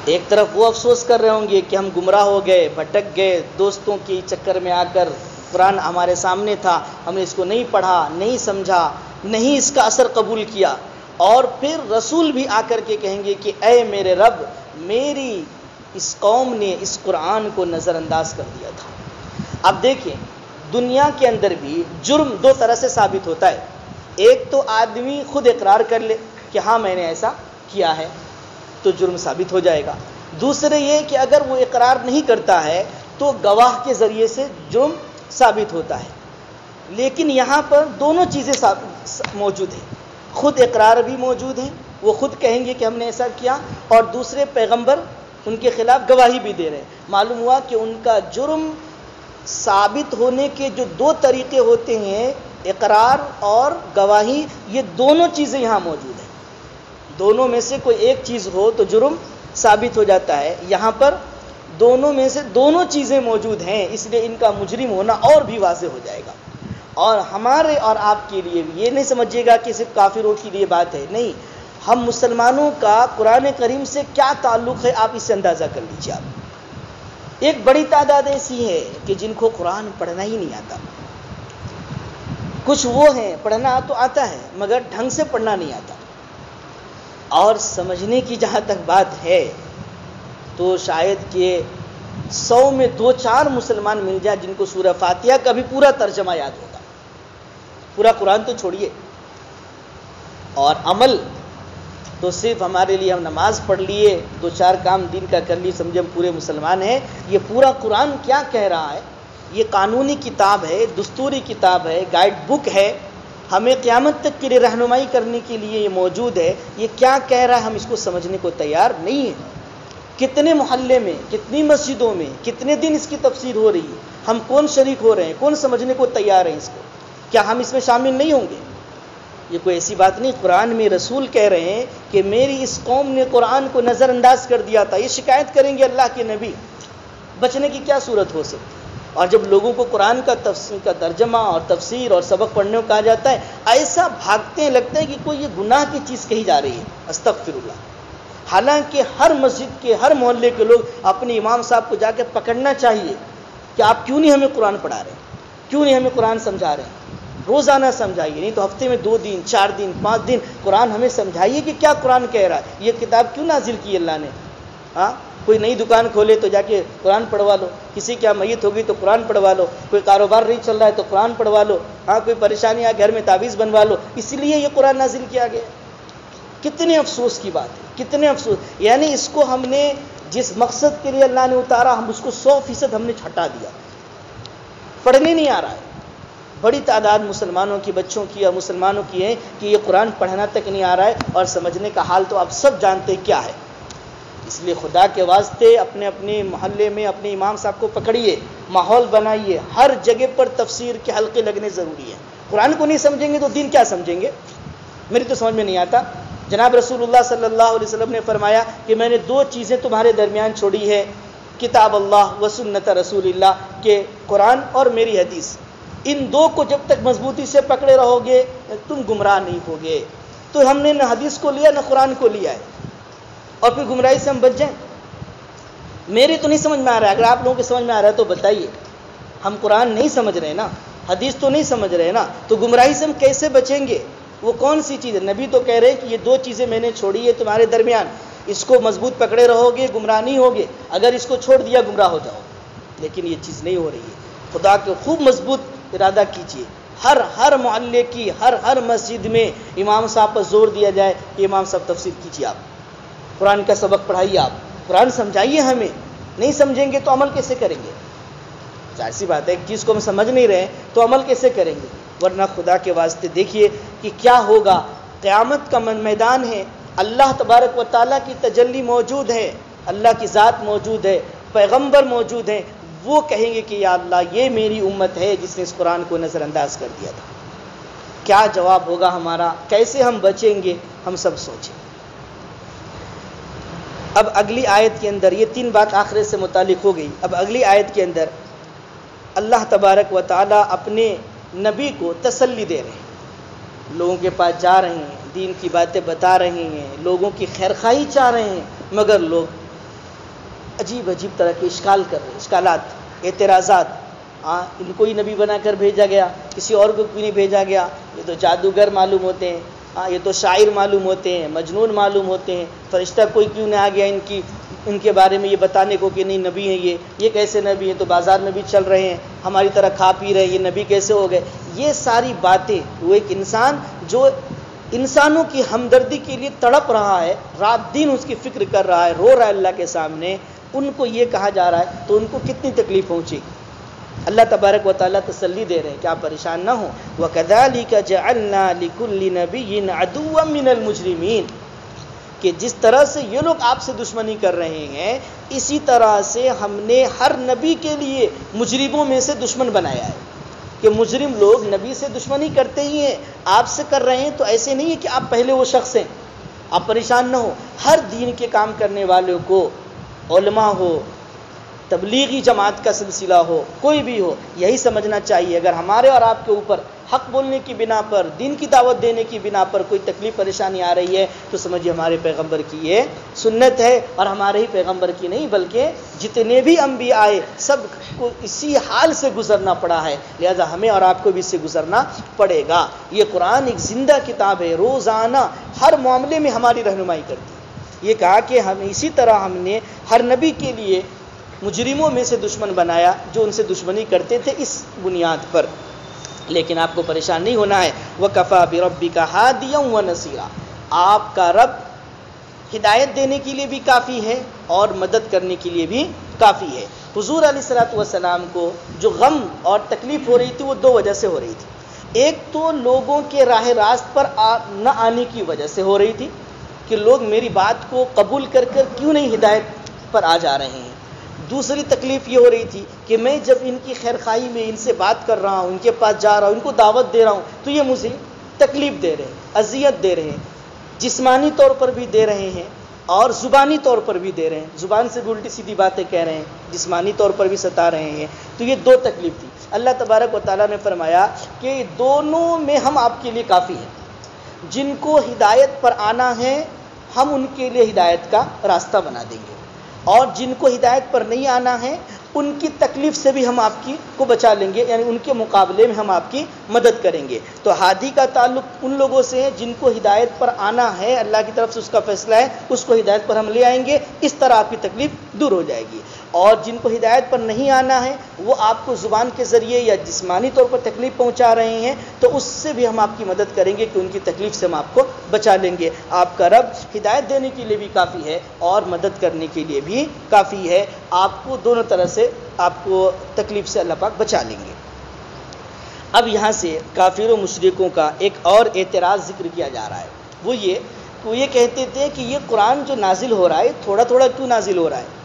ایک طرف وہ افسوس کر رہے ہوں گے کہ ہم گمراہ ہو گئے، بھٹک گئے، دوستوں کے چکر میں آ کر قرآن ہمارے سامنے تھا، ہم نے اس کو نہیں پڑھا، نہیں سمجھا، نہیں اس کا اثر قبول کیا، اور پھر رسول بھی آ کر کے کہیں گے کہ اے میرے رب میری اس قوم نے اس قرآن کو نظر انداز کر دیا تھا۔ اب دیکھیں دنیا کے اندر بھی جرم دو طرح سے ثابت ہوتا ہے، ایک تو آدمی خود اقرار کر لے کہ ہاں میں نے ایسا کیا ہے تو جرم ثابت ہو جائے گا، دوسرے یہ کہ اگر وہ اقرار نہیں کرتا ہے تو گواہ کے ذریعے سے جرم ثابت ہوتا ہے۔ لیکن یہاں پر دونوں چیزیں موجود ہیں، خود اقرار بھی موجود ہیں، وہ خود کہیں گے کہ ہم نے ایسا کیا، اور دوسرے پیغمبر ان کے خلاف گواہی بھی دے رہے ہیں۔ معلوم ہوا کہ ان کا جرم ثابت ہونے کے جو دو طریقے ہوتے ہیں، اقرار اور گواہی، یہ دونوں چیزیں یہاں موجود ہیں، دونوں میں سے کوئی ایک چیز ہو تو جرم ثابت ہو جاتا ہے۔ یہاں پر دونوں میں سے دونوں چیزیں موجود ہیں، اس لیے ان کا مجرم ہونا اور بھی واضح ہو جائے گا۔ اور ہمارے اور آپ کے لیے بھی یہ نہیں سمجھیے گا کہ صرف کافروں کے لیے بات ہے، نہیں، ہم مسلمانوں کا قرآن کریم سے کیا تعلق ہے آپ اس سے اندازہ کر لیجیے۔ آپ ایک بڑی تعداد ایسی ہے کہ جن کو قرآن پڑھنا ہی نہیں آتا، کچھ وہ ہیں پڑھنا تو آتا ہے مگر ڈھنگ سے پڑھنا نہیں آتا، اور سمجھنے کی جہاں تک بات ہے تو شاید کہ 100 میں 2-4 مسلمان مل جائیں جن کو سورہ فاتحہ کا بھی پورا ترجمہ یاد ہوگا، پورا قرآن تو چھوڑیے، اور عمل تو صرف ہمارے لیے ہم نماز پڑھ لیے، 2-4 کام دین کا کر لیے، سمجھے ہم پورے مسلمان ہیں۔ یہ پورا قرآن کیا کہہ رہا ہے؟ یہ قانونی کتاب ہے، دستوری کتاب ہے، گائیڈ بک ہے، ہمیں قیامت تک کے لیے رہنمائی کرنے کے لیے یہ موجود ہے۔ یہ کیا کہہ رہا ہے ہم اس کو سمجھنے کو تیار نہیں ہیں۔ کتنے محلے میں، کتنی مسجدوں میں، کتنے دن اس کی تفسیر ہو رہی ہے، ہم کون شریک ہو رہے ہیں، کون سمجھنے کو تیار ہیں اس کو؟ کیا ہم اس میں شامل نہیں ہوں گے؟ یہ کوئی ایسی بات نہیں، قرآن میں رسول کہہ رہے ہیں کہ میری اس قوم نے قرآن کو نظر انداز کر دیا تھا، یہ شکایت کریں گے اللہ کے نبی، بچنے کی کیا صورت ہو سکتی؟ اور جب لوگوں کو قرآن کا ترجمہ اور تفسیر اور سبق پڑھنے کو کہا جاتا ہے، ایسا بھاگتے ہیں، لگتا ہے کہ کوئی یہ گناہ کی چیز کہی جا رہی ہے، استغفر اللہ۔ حالانکہ ہر مسجد کے، ہر محلے کے لوگ اپنے امام صاحب کو جا کے پکڑنا چاہیے کہ آپ کیوں نہیں ہمیں قرآن پڑھا رہے ہیں، کیوں نہیں ہمیں قرآن سمجھا رہے ہیں، روزانہ سمجھائیے، نہیں تو ہفتے میں 2 دن، 4 دن، 5 دن قرآن ہمیں سمجھائیے کہ کیا قرآن کہہ رہا ہے، یہ کتاب کیوں نازل کی اللہ نے۔ ہاں، کوئی نئی دکان کھولے تو جا کے قرآن پڑھوا لو، کسی کی میت ہوگی تو قرآن پڑھوا لو، کوئی کاروبار نہیں چل رہا ہے تو قرآن پڑھوا لو، ہاں کوئی پریشانی آ گھر میں تعویذ بنوا لو، اس لیے یہ قرآن نازل کیا گیا۔ کتنے افسوس کی بات ہے، کتنے افسوس، یعنی اس کو ہم نے جس مقصد کے لیے اللہ نے اتارا، ہم اس کو 100% ہم نے چھٹا دیا، پڑھنے نہیں آ رہا ہے۔ بڑی تعداد مسلمانوں کی، بچوں کی اور مسلمانوں کی ہے کہ یہ قرآن پڑھنا تک نہیں آ رہا ہے، اور سمجھنے کا حال تو آپ سب جانتے کیا ہے۔ اس لیے خدا کے واسطے اپنے اپنے محلے میں اپنے امام صاحب کو پکڑیے، ماحول بنائیے، ہر جگہ پر تفسیر کے حلقے لگنے ضروری ہیں۔ قرآن کو نہیں سمجھیں گے تو دین کیا سمجھیں گے؟ میری تو سمجھ میں نہیں آتا۔ جناب رسول اللہ صلی اللہ علیہ وسلم نے فرمایا کہ میں نے 2 چیزیں تمہارے درمیان چھوڑی ہے، کتاب اللہ و سنت رسول اللہ، کہ قرآن اور میری حدیث، ان 2 کو جب تک مضبوطی سے پکڑے رہو گے تم گمراہ نہیں ہوگے۔ تو ہم نے نہ حدیث کو لیا نہ قرآن کو لیا ہے، اور پھر گمراہی سے ہم بچ جائیں؟ میری تو نہیں سمجھ میں آ رہا ہے، اگر آپ لوگوں کے سمجھ میں آ رہا ہے تو بتائیے۔ ہم قرآن نہیں سمجھ رہے نا، حدیث تو نہیں سمجھ رہے نا، تو گمراہی سے ہم کیسے بچیں گے؟ وہ کون سی چیز ہے؟ نبی تو کہہ رہے کہ یہ 2 چیزیں میں نے چھوڑی ہے تمہارے درمیان، اس کو مضبوط پکڑے رہو گے گمراہ نہیں ہوگے، اگر اس کو چھوڑ دیا گمراہ ہو جاؤ۔ لیکن یہ چیز نہیں ہو رہی ہے۔ خدا کے خوب مضبوط ارادہ کیجیے، ہر محلے کی ہر مسجد میں امام صاحب پر زور دیا جائے کہ امام صاحب تفسیر کیجیے، آپ قرآن کا سبق پڑھائیے، آپ قرآن سمجھائیے ہمیں، نہیں سمجھیں گے تو عمل کیسے کریں گے؟ ظاہر سی بات ہے ایک چیز کو ہم سمجھ نہیں رہے تو عمل کیسے کریں گے؟ ورنہ خدا کے واسطے دیکھیے کہ کیا ہوگا، قیامت کا میدان ہے، اللہ تبارک و تعالیٰ کی تجلی موجود ہے، اللہ کی ذات موجود ہے، پیغمبر موجود ہیں، وہ کہیں گے کہ یا اللہ یہ میری امت ہے جس نے اس قرآن کو نظر انداز کر دیا تھا۔ کیا جواب ہوگا ہمارا؟ کیسے ہم بچیں گے؟ ہم سب سوچیں۔ اب اگلی آیت کے اندر یہ 3 بات آخرت سے متعلق ہو گئی۔ اب اگلی آیت کے اندر اللہ تبارک و تعالیٰ اپنے نبی کو تسلی دے رہے ہیں، لوگوں کے پاس جا رہے ہیں، دین کی باتیں بتا رہے ہیں، لوگوں کی خیرخواہی چاہ رہے ہیں، مگر لوگ عجیب طرح کے اشکال کر رہے ہیں، اشکالات، اعتراضات۔ ان کو ہی نبی بنا کر بھیجا گیا، کسی اور کو کیوں نہیں بھیجا گیا؟ یہ تو جادوگر معلوم ہوتے ہیں، یہ تو شاعر معلوم ہوتے ہیں، مجنون معلوم ہوتے ہیں، فرشتہ کوئی کیوں نہیں آ گیا ان کے بارے میں یہ بتانے کو کہ نہیں نبی ہیں، یہ کیسے نبی ہیں؟ تو بازار میں بھی چل رہے ہیں، ہماری طرح کھا پی رہے ہیں، یہ نبی کیسے ہو گئے؟ یہ ساری باتیں، وہ ایک انسان جو انسانوں کی ہمدردی کے لیے تڑپ رہا ہے، رات دن اس کی فکر کر رہا ہے، رو رہا ہے اللہ کے سامنے، ان کو یہ کہا جا رہا ہے تو ان کو کتنی تکلیف پہنچی۔ اللہ تبارک و تعالیٰ تسلی دے رہے ہیں کہ آپ پریشان نہ ہوں۔ وَكَذَلِكَ جَعَلْنَا لِكُلِّ نَبِيٍّ عَدُوًّا مِّنَ الْمُجْرِمِينَ، کہ جس طرح سے یہ لوگ آپ سے دشمنی کر رہے ہیں، اسی طرح سے ہم نے ہر نبی کے لیے مجرموں میں سے دشمن بنایا ہے، کہ مجرم لوگ نبی سے دشمنی کرتے ہی ہیں، آپ سے کر رہے ہیں، تو ایسے نہیں ہے کہ آپ پہلے وہ شخص ہیں، آپ پریشان نہ ہو۔ ہر دین کے کام کرنے والوں کو، علماء ہو، تبلیغی جماعت کا سلسلہ ہو، کوئی بھی ہو، یہی سمجھنا چاہیے اگر ہمارے اور آپ کے اوپر حق بولنے کی بنا پر، دین کی دعوت دینے کی بنا پر کوئی تکلیف پریشانی آ رہی ہے تو سمجھیے ہمارے پیغمبر کی یہ سنت ہے، اور ہمارے ہی پیغمبر کی نہیں بلکہ جتنے بھی انبیاء آئے سب کو اسی حال سے گزرنا پڑا ہے، لہذا ہمیں اور آپ کو بھی اس سے گزرنا پڑے گا۔ یہ قرآن ایک زندہ کتاب ہے، روزانہ ہر معاملے میں ہماری رہنمائی کرتی ہے۔ یہ کہا کہ ہم اسی طرح ہم نے ہر نبی کے لیے مجرموں میں سے دشمن بنایا جو ان سے دشمنی کرتے تھے اس بنیاد پر۔ لیکن آپ کو پریشان نہیں ہونا ہے، وَكَفَى بِرَبِّكَ هَادِيًا وَنَصِيرًا، آپ کا رب ہدایت دینے کے لیے بھی کافی ہے اور مدد کرنے کے لیے بھی کافی ہے۔ حضور علیہ الصلوۃ والسلام کو جو غم اور تکلیف ہو رہی تھی وہ 2 وجہ سے ہو رہی تھی۔ ایک تو لوگوں کے راہ راست پر نہ آنے کی وجہ سے ہو رہی تھی کہ لوگ میری بات کو قبول کر کیوں نہیں ہدایت پر آ جا رہے ہیں۔ دوسری تکلیف یہ ہو رہی تھی کہ میں جب ان کی خیرخواہی میں ان سے بات کر رہا ہوں، ان کے پاس جا رہا ہوں، ان کو دعوت دے رہا ہوں، تو یہ مجھے تکلیف دے رہے ہیں، اذیت دے رہے ہیں، جسمانی طور پر بھی دے رہے ہیں اور زبانی طور پر بھی دے رہے ہیں، زبان سے بھی الٹی سیدھی باتیں کہہ رہے ہیں، جسمانی طور پر بھی ستا رہے ہیں۔ تو یہ 2 تکلیف تھی۔ اللہ تبارک و تعالیٰ نے فرمایا کہ دونوں میں ہم آپ کے لیے کافی ہیں، جن کو ہدایت پر آنا ہے ہم ان کے لیے ہدایت کا راستہ بنا دیں گے، اور جن کو ہدایت پر نہیں آنا ہے ان کی تکلیف سے بھی ہم آپ کو بچا لیں گے، یعنی ان کے مقابلے میں ہم آپ کی مدد کریں گے۔ تو ہادی کا تعلق ان لوگوں سے ہے جن کو ہدایت پر آنا ہے، اللہ کی طرف سے اس کا فیصلہ ہے، اس کو ہدایت پر ہم لے آئیں گے، اس طرح آپ کی تکلیف دور ہو جائے گی۔ اور جن کو ہدایت پر نہیں آنا ہے وہ آپ کو زبان کے ذریعے یا جسمانی طور پر تکلیف پہنچا رہے ہیں، تو اس سے بھی ہم آپ کی مدد کریں گے کہ ان کی تکلیف سے ہم آپ کو بچا لیں گے۔ آپ کا رب ہدایت دینے کے لیے بھی کافی ہے اور مدد کرنے کے لیے بھی کافی ہے، آپ کو دونوں طرح سے آپ کو تکلیف سے اللہ پاک بچا لیں گے۔ اب یہاں سے کافر و مشرکوں کا ایک اور اعتراض ذکر کیا جا رہا ہے، وہ یہ کہتے تھے کہ یہ قرآن جو نازل ہو رہا ہے تھوڑا تھوڑا کیوں نازل ہو رہا ہے؟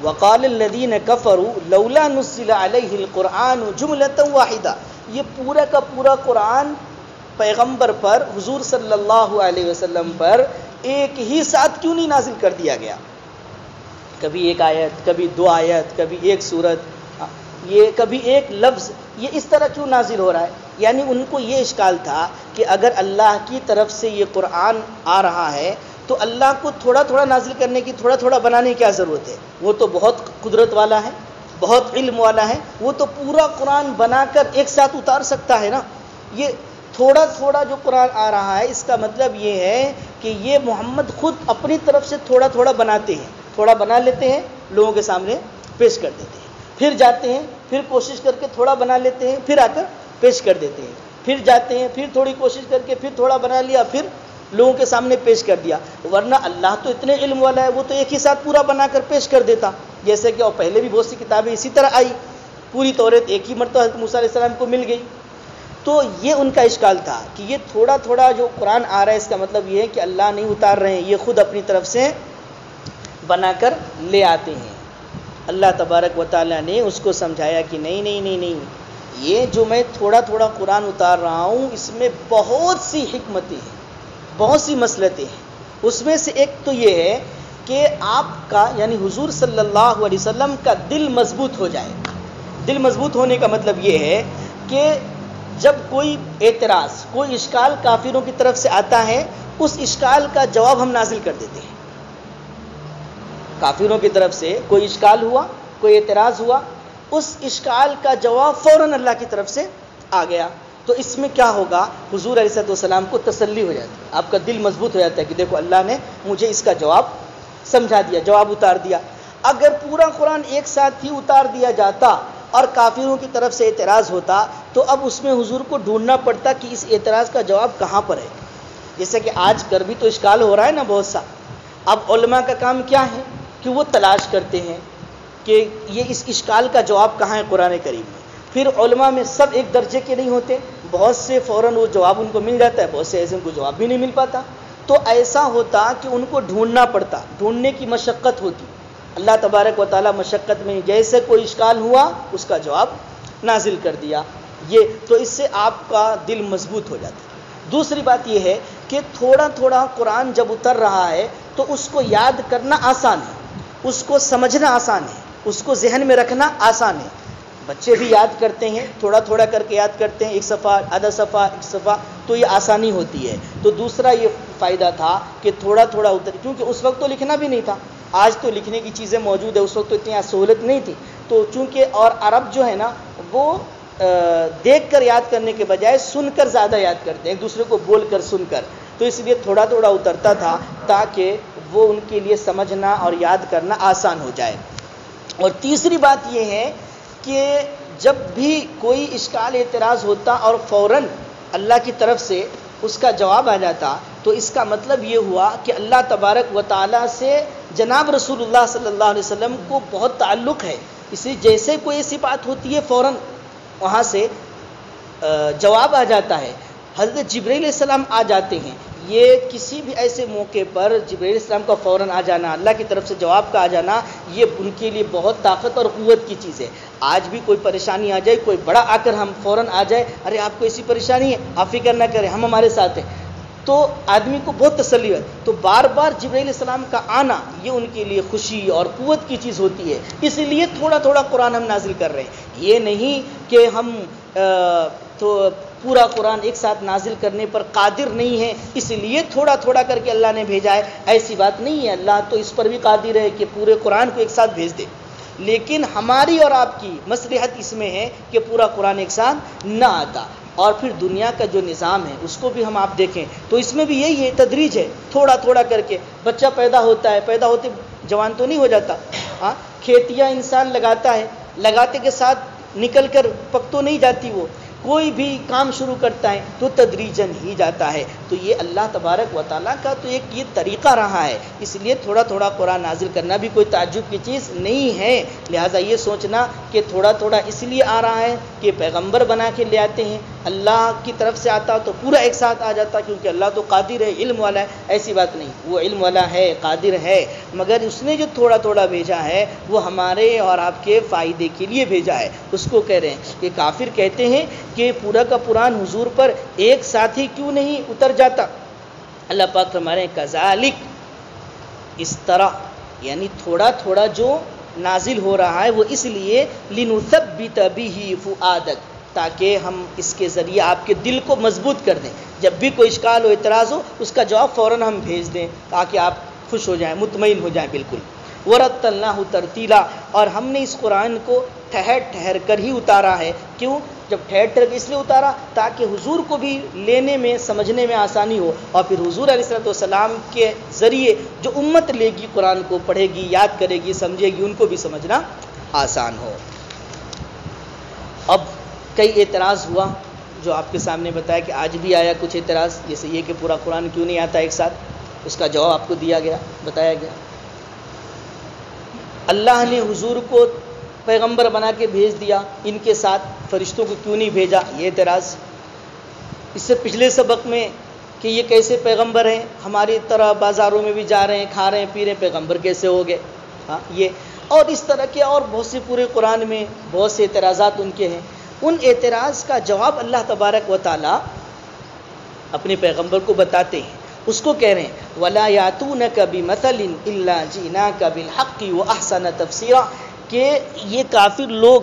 وقال الذين كفروا لولا نزل عليه القرآن جملة واحدة، یہ پورا کا پورا قرآن پیغمبر پر، حضور صلی اللہ علیہ وسلم پر ایک ہی ساتھ کیوں نہیں نازل کر دیا گیا؟ کبھی ایک آیت، کبھی 2 آیت، کبھی ایک سورت، یہ کبھی ایک لفظ، یہ اس طرح کیوں نازل ہو رہا ہے؟ یعنی ان کو یہ اشکال تھا کہ اگر اللہ کی طرف سے یہ قرآن آ رہا ہے تو اللہ کو تھوڑا تھوڑا نازل کرنے کی، تھوڑا تھوڑا بنانے کی کیا ضرورت ہے؟ وہ تو بہت قدرت والا ہے، بہت علم والا ہے، وہ تو پورا قرآن بنا کر ایک ساتھ اتار سکتا ہے نا۔ یہ تھوڑا تھوڑا جو قرآن آ رہا ہے اس کا مطلب یہ ہے کہ یہ محمد خود اپنی طرف سے تھوڑا تھوڑا بناتے ہیں، تھوڑا بنا لیتے ہیں، لوگوں کے سامنے پیش کر دیتے ہیں، پھر جاتے ہیں پھر کوشش کر کے تھوڑا بنا لیتے ہیں، پھر آ کر پیش کر دیتے ہیں، پھر جاتے ہیں، پھر تھوڑی کوشش کر کے پھر تھوڑا بنا لیا، پھر لوگوں کے سامنے پیش کر دیا. ورنہ اللہ تو اتنے علم والا ہے، وہ تو ایک ہی ساتھ پورا بنا کر پیش کر دیتا. جیسے کہ اور پہلے بھی بہت سی کتابیں اسی طرح آئی، پوری توریت ایک ہی مرتبہ حضرت موسیٰ علیہ السلام کو مل گئی. تو یہ ان کا اشکال تھا کہ یہ تھوڑا تھوڑا جو قرآن آ رہا ہے، اس کا مطلب یہ ہے کہ اللہ نہیں اتار رہے ہیں، یہ خود اپنی طرف سے بنا کر لے آتے ہیں. اللہ تبارک و تعالیٰ نے اس کو سمجھایا کہ نہیں نہیں نہیں نہیں، یہ جو میں تھوڑا تھوڑا قرآن اتار رہا ہوں، اس میں بہت سی حکمتیں ہیں، بہت سی مصلحتیں ہیں. اس میں سے ایک تو یہ ہے کہ آپ کا یعنی حضور صلی اللہ علیہ وسلم کا دل مضبوط ہو جائے. دل مضبوط ہونے کا مطلب یہ ہے کہ جب کوئی اعتراض، کوئی اشکال کافروں کی طرف سے آتا ہے، اس اشکال کا جواب ہم نازل کر دیتے ہیں. کافروں کی طرف سے کوئی اشکال ہوا، کوئی اعتراض ہوا، اس اشکال کا جواب فوراً اللہ کی طرف سے آ گیا. تو اس میں کیا ہوگا، حضور علیہ السلام کو تسلی ہو جاتی ہے، آپ کا دل مضبوط ہو جاتا ہے کہ دیکھو اللہ نے مجھے اس کا جواب سمجھا دیا، جواب اتار دیا. اگر پورا قرآن ایک ساتھ ہی اتار دیا جاتا اور کافروں کی طرف سے اعتراض ہوتا تو اب اس میں حضور کو ڈھونڈنا پڑتا کہ اس اعتراض کا جواب کہاں پر ہے. جیسے کہ آج کر بھی تو اشکال ہو رہا ہے نا بہت سا. اب علماء کا کام کیا ہے کہ وہ تلاش کرتے ہیں کہ یہ اس اشکال کا جواب کہاں ہے قرآن کریم میں. پھر علماء میں سب ایک درجے کے نہیں ہوتے، بہت سے فوراً وہ جواب ان کو مل جاتا ہے، بہت سے ایسے ان کو جواب بھی نہیں مل پاتا. تو ایسا ہوتا کہ ان کو ڈھونڈنا پڑتا، ڈھونڈنے کی مشقت ہوتی. اللہ تبارک و تعالیٰ مشقت میں جیسے کوئی اشکال ہوا اس کا جواب نازل کر دیا. یہ تو اس سے آپ کا دل مضبوط ہو جاتا ہے. دوسری بات یہ ہے کہ تھوڑا تھوڑا قرآن جب اتر رہا ہے تو اس کو یاد کرنا آسان ہے، اس کو سمجھنا آسان ہے، اس کو ذہن میں رکھنا آسان ہے. بچے بھی یاد کرتے ہیں، تھوڑا تھوڑا کر کے یاد کرتے ہیں، ایک صفحہ، آدھا صفحہ، ایک صفحہ، تو یہ آسانی ہوتی ہے. تو دوسرا یہ فائدہ تھا کہ تھوڑا تھوڑا اتر، کیونکہ اس وقت تو لکھنا بھی نہیں تھا. آج تو لکھنے کی چیزیں موجود ہے، اس وقت تو اتنی سہولت نہیں تھی. تو چونکہ اور عرب جو ہے نا وہ دیکھ کر یاد کرنے کے بجائے سن کر زیادہ یاد کرتے ہیں، ایک دوسرے کو بول کر سن کر. تو اس لیے تھوڑا تھوڑا اترتا تھا تاکہ وہ ان کے لیے سمجھنا اور یاد کرنا آسان ہو جائے. اور تیسری بات یہ ہے کہ جب بھی کوئی اشکال اعتراض ہوتا اور فوراً اللہ کی طرف سے اس کا جواب آ جاتا تو اس کا مطلب یہ ہوا کہ اللہ تبارک و تعالیٰ سے جناب رسول اللہ صلی اللہ علیہ وسلم کو بہت تعلق ہے. اسی جیسے کوئی ایسی بات ہوتی ہے فوراً وہاں سے جواب آ جاتا ہے. حضرت جبرائیل علیہ السلام آ جاتے ہیں. یہ کسی بھی ایسے موقع پر جبرائیل علیہ السلام کا فوراً آ جانا، اللہ کی طرف سے جواب کا آ جانا، یہ ان کے لیے بہت طاقت اور قوت کی چیز ہے. آج بھی کوئی پریشانی آ جائے، کوئی بڑا آ کر ہم فوراً آ جائے، ارے آپ کو ایسی پریشانی ہے، آپ فکر نہ کریں، ہم ہمارے ساتھ ہیں، تو آدمی کو بہت تسلی ہے. تو بار بار جبرائیل علیہ السلام کا آنا یہ ان کے لیے خوشی اور قوت کی چیز ہوتی ہے. اس لیے تھوڑا تھوڑا قرآن ہم نازل کر رہے ہیں. یہ نہیں کہ ہم تو پورا قرآن ایک ساتھ نازل کرنے پر قادر نہیں ہے، اس لیے تھوڑا تھوڑا کر کے اللہ نے بھیجا ہے، ایسی بات نہیں ہے. اللہ تو اس پر بھی قادر ہے کہ پورے قرآن کو ایک ساتھ بھیج دے. لیکن ہماری اور آپ کی مصلحت اس میں ہے کہ پورا قرآن ایک ساتھ نہ آتا. اور پھر دنیا کا جو نظام ہے اس کو بھی ہم آپ دیکھیں تو اس میں بھی یہی ہے، تدریج ہے. تھوڑا تھوڑا کر کے بچہ پیدا ہوتا ہے، پیدا ہوتے جوان تو نہیں ہو جاتا. ہاں، کھیتیاں انسان لگاتا ہے، لگاتے کے ساتھ نکل کر پک تو نہیں جاتی. وہ کوئی بھی کام شروع کرتا ہے تو تدریجاً ہی جاتا ہے. تو یہ اللہ تبارک و تعالیٰ کا تو ایک یہ طریقہ رہا ہے. اس لیے تھوڑا تھوڑا قرآن نازل کرنا بھی کوئی تعجب کی چیز نہیں ہے. لہٰذا یہ سوچنا کہ تھوڑا تھوڑا اس لیے آ رہا ہے کہ پیغمبر بنا کے لے آتے ہیں، اللہ کی طرف سے آتا تو پورا ایک ساتھ آ جاتا، کیونکہ اللہ تو قادر ہے، علم والا ہے. ایسی بات نہیں، وہ علم والا ہے، قادر ہے، مگر اس نے جو تھوڑا تھوڑا بھیجا ہے وہ ہمارے اور آپ کے فائدے کے لیے بھیجا ہے. اس کو کہہ رہے ہیں کہ کافر کہتے ہیں کہ پورا کا قرآن حضور پر ایک ساتھ ہی کیوں نہیں اتر جاتا. اللہ پاک فرما رہے ہیں کذالک، اس طرح، یعنی تھوڑا تھوڑا جو نازل ہو رہا ہے وہ اس لیے لنثبت به فؤادک، تاکہ ہم اس کے ذریعے آپ کے دل کو مضبوط کر دیں. جب بھی کوئی اشکال ہو، اعتراض ہو، اس کا جواب فوراً ہم بھیج دیں تاکہ آپ خوش ہو جائیں، مطمئن ہو جائیں بالکل. ورتلناہ ترتیلا، اور ہم نے اس قرآن کو ٹھہر ٹھہر کر ہی اتارا ہے. کیوں؟ جب ٹھہر ٹھہر کے اس لیے اتارا تاکہ حضور کو بھی لینے میں، سمجھنے میں آسانی ہو، اور پھر حضور علیہ السلام کے ذریعے جو امت لے گی قرآن کو، پڑھے گی، یاد کرے گی، سمجھے گی، ان کو بھی سمجھنا آسان ہو. اب کئی اعتراض ہوا جو آپ کے سامنے بتایا کہ آج بھی آیا کچھ اعتراض، جیسے یہ کہ پورا قرآن کیوں نہیں آتا ایک ساتھ، اس کا جواب آپ کو دیا گیا، بتایا گیا۔ اللہ نے حضور کو پیغمبر بنا کے بھیج دیا، ان کے ساتھ فرشتوں کو کیوں نہیں بھیجا، یہ اعتراض۔ اس سے پچھلے سبق میں کہ یہ کیسے پیغمبر ہیں، ہماری طرح بازاروں میں بھی جا رہے ہیں، کھا رہے ہیں، پی رہے ہیں، پیغمبر کیسے ہو گئے، ہاں یہ اور اس طرح کے اور بہت سے پورے قرآن میں بہت سے اعتراضات ان کے ہیں۔ ان اعتراض کا جواب اللہ تبارک و تعالی اپنے پیغمبر کو بتاتے ہیں، اس کو کہہ رہے ہیں وَلَا يَأْتُونَكَ بِمَثَلٍ إِلَّا جِئْنَاكَ بِالْحَقِّ وَأَحْسَنَ تَفْسِيرًا، کہ یہ کافر لوگ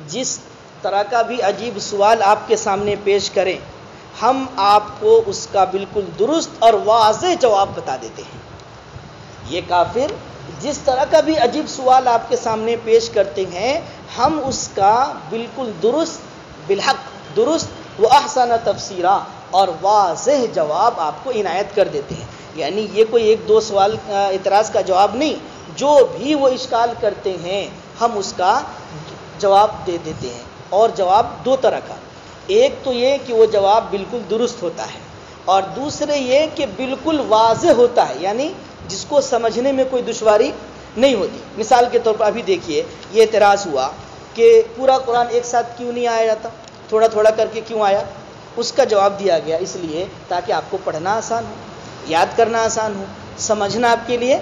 جس طرح کا بھی عجیب سوال آپ کے سامنے پیش کریں، ہم آپ کو اس کا بالکل درست اور واضح جواب بتا دیتے ہیں۔ یہ کافر جس طرح کا بھی عجیب سوال آپ کے سامنے پیش کرتے ہیں، ہم اس کا بالکل درست، بالحق درست و احسن تفسیرا اور واضح جواب آپ کو عنایت کر دیتے ہیں۔ یعنی یہ کوئی ایک دو سوال اعتراض کا جواب نہیں، جو بھی وہ اشکال کرتے ہیں ہم اس کا جواب دے دیتے ہیں۔ اور جواب دو طرح کا، ایک تو یہ کہ وہ جواب بالکل درست ہوتا ہے، اور دوسرے یہ کہ بالکل واضح ہوتا ہے، یعنی جس کو سمجھنے میں کوئی دشواری نہیں ہوتی۔ مثال کے طور پر ابھی دیکھیے، یہ اعتراض ہوا کہ پورا قرآن ایک ساتھ کیوں نہیں آیا جاتا، تھوڑا تھوڑا کر کے کیوں آیا، اس کا جواب دیا گیا اس لیے تاکہ آپ کو پڑھنا آسان ہو، یاد کرنا آسان ہو، سمجھنا آپ کے لیے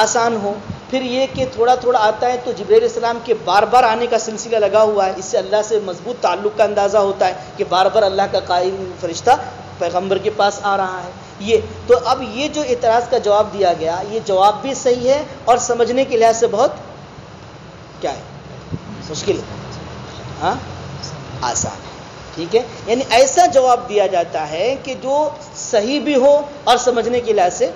آسان ہو۔ پھر یہ کہ تھوڑا تھوڑا آتا ہے تو جبرائیل علیہ السلام کے بار بار آنے کا سلسلہ لگا ہوا ہے، اس سے اللہ سے مضبوط تعلق کا اندازہ ہوتا ہے کہ بار بار اللہ کا قائم فرشتہ پیغمبر کے پاس آ رہا ہے۔ یہ تو اب یہ جو اعتراض کا جواب دیا گیا، یہ جواب بھی صحیح ہے اور سمجھنے کے لحاظ سے بہت کیا ہے، مشکل ہے، ہاں آسان ہے، ٹھیک ہے۔ یعنی ایسا جواب دیا جاتا ہے کہ جو صحیح بھی ہو اور سمجھنے کے لحاظ سے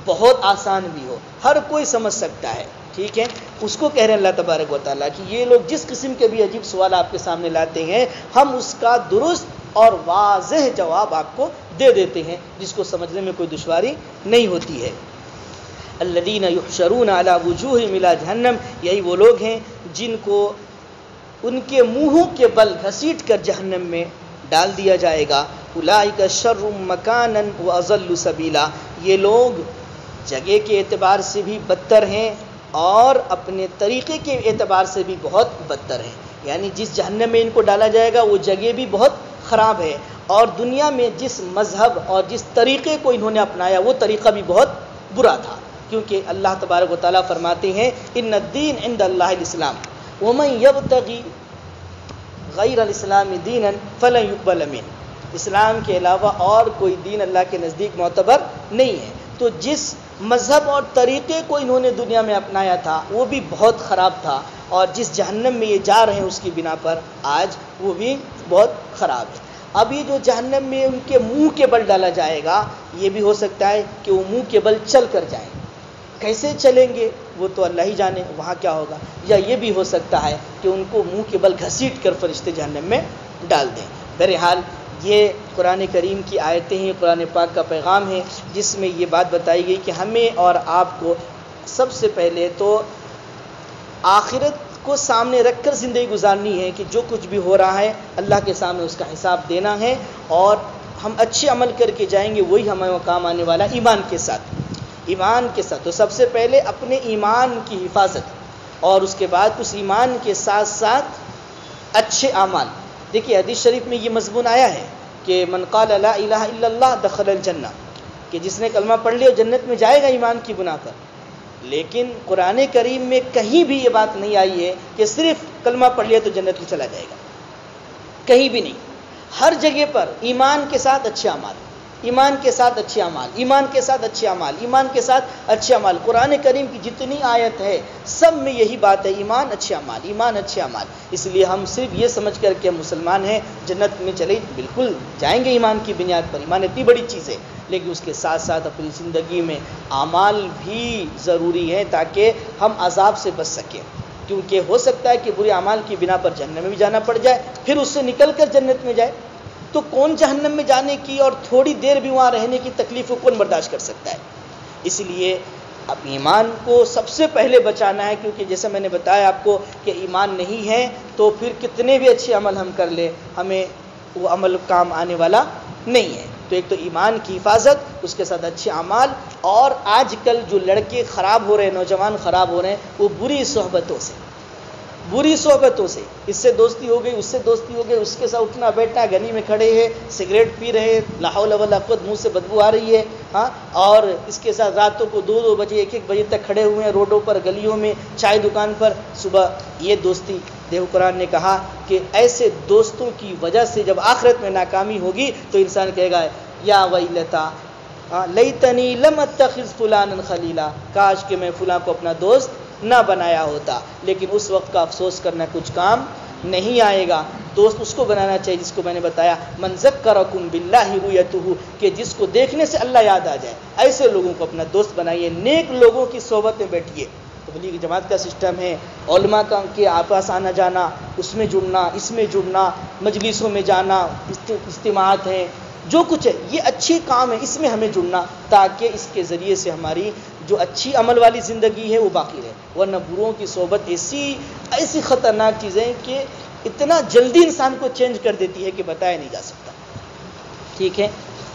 بہت آسان بھی ہو، ہر کوئی سمجھ سکتا ہے، ٹھیک ہے۔ اس کو کہہ رہے ہیں اللہ تبارک و تعالیٰ کہ یہ لوگ جس قسم کے بھی عجیب سوال آپ کے سامنے لاتے ہیں، ہم اس کا درست اور واضح جواب آپ کو دے دیتے ہیں، جس کو سمجھنے میں کوئی دشواری نہیں ہوتی ہے۔ الذین یحشرون علی وجوہہم الی جہنم، یہی وہ لوگ ہیں جن کو ان کے منہوں کے بل گھسیٹ کر جہنم میں ڈال دیا جائے گا۔ اولئک شر مکانا واضل سبیلا، یہ لوگ جگہ کے اعتبار سے بھی بدتر ہیں اور اپنے طریقے کے اعتبار سے بھی بہت بدتر ہیں۔ یعنی جس جہنم میں ان کو ڈالا جائے گا وہ جگہ بھی بہت خراب ہے، اور دنیا میں جس مذہب اور جس طریقے کو انہوں نے اپنایا وہ طریقہ بھی بہت برا تھا، کیونکہ اللہ تبارک و تعالیٰ فرماتے ہیں ان الدین عند اللہ الاسلام ومن یبتغی غیر الاسلام دینا فلن یقبل منہ، اسلام کے علاوہ اور کوئی دین اللہ کے نزدیک معتبر نہیں ہے۔ تو جس مذہب اور طریقے کو انہوں نے دنیا میں اپنایا تھا وہ بھی بہت خراب تھا، اور جس جہنم میں یہ جا رہے ہیں اس کی بنا پر آج وہ بھی بہت خراب ہے۔ اب یہ جو جہنم میں ان کے منہ کے بل ڈالا جائے گا، یہ بھی ہو سکتا ہے کہ وہ منہ کے بل چل کر جائیں، کیسے چلیں گے وہ تو اللہ ہی جانے وہاں کیا ہوگا، یا یہ بھی ہو سکتا ہے کہ ان کو منہ کے بل گھسیٹ کر فرشتے جہنم میں ڈال دیں۔ بہرحال یہ قرآن کریم کی آیتیں ہیں، قرآن پاک کا پیغام ہے، جس میں یہ بات بتائی گئی کہ ہمیں اور آپ کو سب سے پہلے تو آخرت کو سامنے رکھ کر زندگی گزارنی ہے کہ جو کچھ بھی ہو رہا ہے اللہ کے سامنے اس کا حساب دینا ہے، اور ہم اچھے عمل کر کے جائیں گے، وہی ہمیں کام آنے والا ایمان کے ساتھ، ایمان کے ساتھ۔ تو سب سے پہلے اپنے ایمان کی حفاظت، اور اس کے بعد اس ایمان کے ساتھ ساتھ اچھے اعمال۔ دیکھیے حدیث شریف میں یہ مضمون آیا ہے کہ من قال لا الہ الا اللہ دخل الجنہ، کہ جس نے کلمہ پڑھ لیا جنت میں جائے گا ایمان کی بنا پر۔ لیکن قرآن کریم میں کہیں بھی یہ بات نہیں آئی ہے کہ صرف کلمہ پڑھ لیا تو جنت میں چلا جائے گا، کہیں بھی نہیں۔ ہر جگہ پر ایمان کے ساتھ اچھے اعمال، ایمان کے ساتھ اچھے اعمال، ایمان کے ساتھ اچھے اعمال، ایمان کے ساتھ اچھے اعمال۔ قرآن کریم کی جتنی آیت ہے سب میں یہی بات ہے، ایمان اچھے اعمال، ایمان اچھے اعمال۔ اس لیے ہم صرف یہ سمجھ کر کہ ہم مسلمان ہیں جنت میں چلے، بالکل جائیں گے ایمان کی بنیاد پر، ایمان اتنی بڑی چیز ہے، لیکن اس کے ساتھ ساتھ اپنی زندگی میں اعمال بھی ضروری ہیں تاکہ ہم عذاب سے بچ سکیں، کیونکہ ہو سکتا ہے کہ برے اعمال کی بنا پر جہنم میں بھی جانا پڑ جائے، پھر اس سے نکل کر جنت میں جائے، تو کون جہنم میں جانے کی اور تھوڑی دیر بھی وہاں رہنے کی تکلیف کو کون برداشت کر سکتا ہے؟ اس لیے اب ایمان کو سب سے پہلے بچانا ہے، کیونکہ جیسے میں نے بتایا آپ کو کہ ایمان نہیں ہے تو پھر کتنے بھی اچھے عمل ہم کر لیں ہمیں وہ عمل کام آنے والا نہیں ہے۔ تو ایک تو ایمان کی حفاظت، اس کے ساتھ اچھے اعمال، اور آج کل جو لڑکے خراب ہو رہے ہیں، نوجوان خراب ہو رہے ہیں، وہ بری صحبتوں سے، اس سے دوستی ہو گئی، اس سے دوستی ہو گئی، اس کے ساتھ اٹھنا بیٹھنا، گلی میں کھڑے ہیں سگریٹ پی رہے ہیں، لا حول ولا قوت، منہ سے بدبو آ رہی ہے، ہاں، اور اس کے ساتھ راتوں کو 2 بجے 1 بجے تک کھڑے ہوئے ہیں روڈوں پر، گلیوں میں، چائے دکان پر صبح، یہ دوستی دیکھو قرآن نے کہا کہ ایسے دوستوں کی وجہ سے جب آخرت میں ناکامی ہوگی تو انسان کہے گا یا ویلتا لیتنی لم اتخذ فلانا خلیلا، کاش کہ میں فلاں کو اپنا دوست نہ بنایا ہوتا۔ لیکن اس وقت کا افسوس کرنا کچھ کام نہیں آئے گا۔ دوست اس کو بنانا چاہیے جس کو میں نے بتایا من ذکرکم باللہ رؤیتہ، کہ جس کو دیکھنے سے اللہ یاد آ جائے، ایسے لوگوں کو اپنا دوست بنائیے، نیک لوگوں کی صحبت میں بیٹھیے۔ تبلیغ جماعت کا سسٹم ہے، علماء کا کے آپس آنا جانا، اس میں جڑنا، اس میں جڑنا، مجلسوں میں جانا، اجتماعات ہیں، جو کچھ ہے یہ اچھی کام ہے، اس میں ہمیں جڑنا تاکہ اس کے ذریعے سے ہماری جو اچھی عمل والی زندگی ہے وہ باقی رہے، ورنہ بروں کی صحبت ایسی خطرناک چیزیں کہ اتنا جلدی انسان کو چینج کر دیتی ہے کہ بتایا نہیں جا سکتا۔ ٹھیک ہے،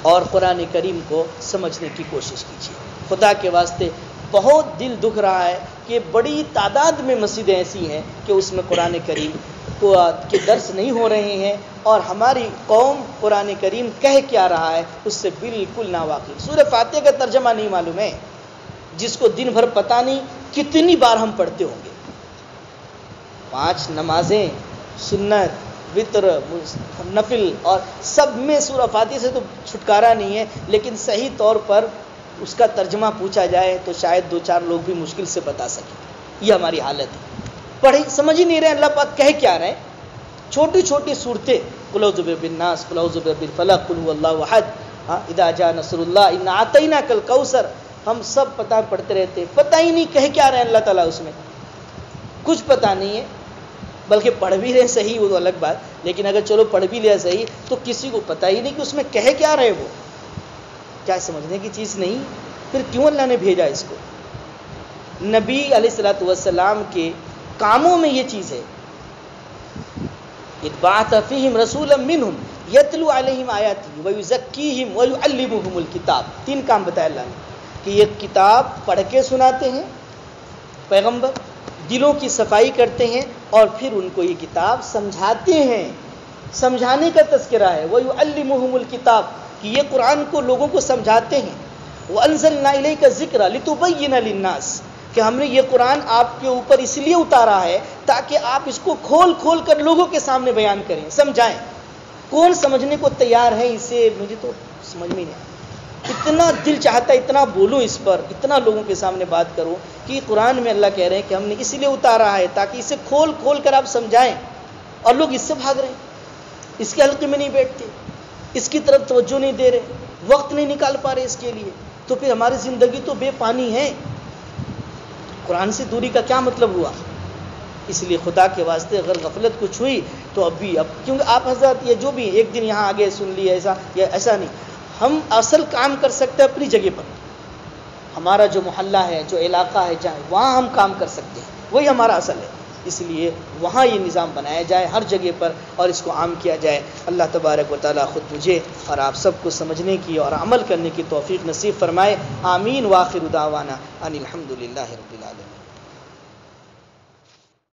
اور قرآن کریم کو سمجھنے کی کوشش کیجیے، خدا کے واسطے بہت دل دکھ رہا ہے کہ بڑی تعداد میں مسجدیں ایسی ہیں کہ اس میں قرآن کریم کے درس نہیں ہو رہے ہیں، اور ہماری قوم قرآن کریم کہہ کیا رہا ہے اس سے بالکل ناواقف۔ سورہ فاتحہ کا ترجمہ نہیں معلوم ہے، جس کو دن بھر پتہ نہیں کتنی بار ہم پڑھتے ہوں گے، 5 نمازیں، سنت، وتر، نفل، اور سب میں سورہ فاتحہ سے تو چھٹکارا نہیں ہے، لیکن صحیح طور پر اس کا ترجمہ پوچھا جائے تو شاید 2-4 لوگ بھی مشکل سے بتا سکیں۔ یہ ہماری حالت ہے، پڑھے سمجھ ہی نہیں رہے اللہ پاک کہہ کیا رہے ہیں۔ چھوٹی چھوٹی صورتیں، قل اعوذ برب الناس، قل اعوذ برب الفلق، قل هو اللہ احد، اذا جاء نصر اللہ، انا اعطیناک الکوثر، ہم سب پتہ پڑھتے رہتے، پتہ ہی نہیں کہہ کیا رہے ہیں اللہ تعالیٰ، اس میں کچھ پتہ نہیں ہے، بلکہ پڑھ بھی رہے صحیح وہ الگ بات، لیکن اگر چلو پڑھ بھی لیا صحیح تو کسی کو پتہ ہی نہیں کہ اس میں کہہ کیا رہے، وہ کیا سمجھنے کی چیز نہیں، پھر کیوں اللہ نے بھیجا اس کو؟ نبی علیہ الصلوۃ والسلام کے کاموں میں یہ چیز ہے، بعث فیہم رسولا منہم یتلو علیہم آیاتہ ویزکیہم ویعلمہم الکتاب، 3 کام بتایا اللہ نے کہ یہ کتاب پڑھ کے سناتے ہیں پیغمبر، دلوں کی صفائی کرتے ہیں، اور پھر ان کو یہ کتاب سمجھاتے ہیں، سمجھانے کا تذکرہ ہے، ویعلمہم الکتاب، کہ یہ قرآن کو لوگوں کو سمجھاتے ہیں، وانزلنا الیک الذکر لتبین للناس، کہ ہم نے یہ قرآن آپ کے اوپر اس لیے اتارا ہے تاکہ آپ اس کو کھول کھول کر لوگوں کے سامنے بیان کریں، سمجھائیں۔ کون سمجھنے کو تیار ہے اسے؟ مجھے تو سمجھ میں نہیں آیا، اتنا دل چاہتا ہے اتنا بولوں اس پر، اتنا لوگوں کے سامنے بات کروں کہ قرآن میں اللہ کہہ رہے ہیں کہ ہم نے اس لیے اتارا ہے تاکہ اسے کھول کھول کر آپ سمجھائیں، اور لوگ اس سے بھاگ رہے ہیں، اس کے حلقے میں نہیں بیٹھتے، اس کی طرف توجہ نہیں دے رہے، وقت نہیں نکال پا رہے اس کے لیے، تو پھر ہماری زندگی تو بے پانی ہے، قرآن سے دوری کا کیا مطلب ہوا؟ اس لیے خدا کے واسطے اگر غفلت کچھ ہوئی تو اب کیونکہ آپ حضرات یہ جو بھی ایک دن یہاں آگے سن لی ایسا نہیں، ہم اصل کام کر سکتے ہیں اپنی جگہ پر، ہمارا جو محلہ ہے، جو علاقہ ہے، جہاں وہاں ہم کام کر سکتے ہیں، وہی ہمارا اصل ہے، اس لیے وہاں یہ نظام بنایا جائے ہر جگہ پر، اور اس کو عام کیا جائے۔ اللہ تبارک و تعالیٰ خود مجھے اور آپ سب کو سمجھنے کی اور عمل کرنے کی توفیق نصیب فرمائے، آمین، وآخر دعوانا ان الحمد للہ رب العالمین۔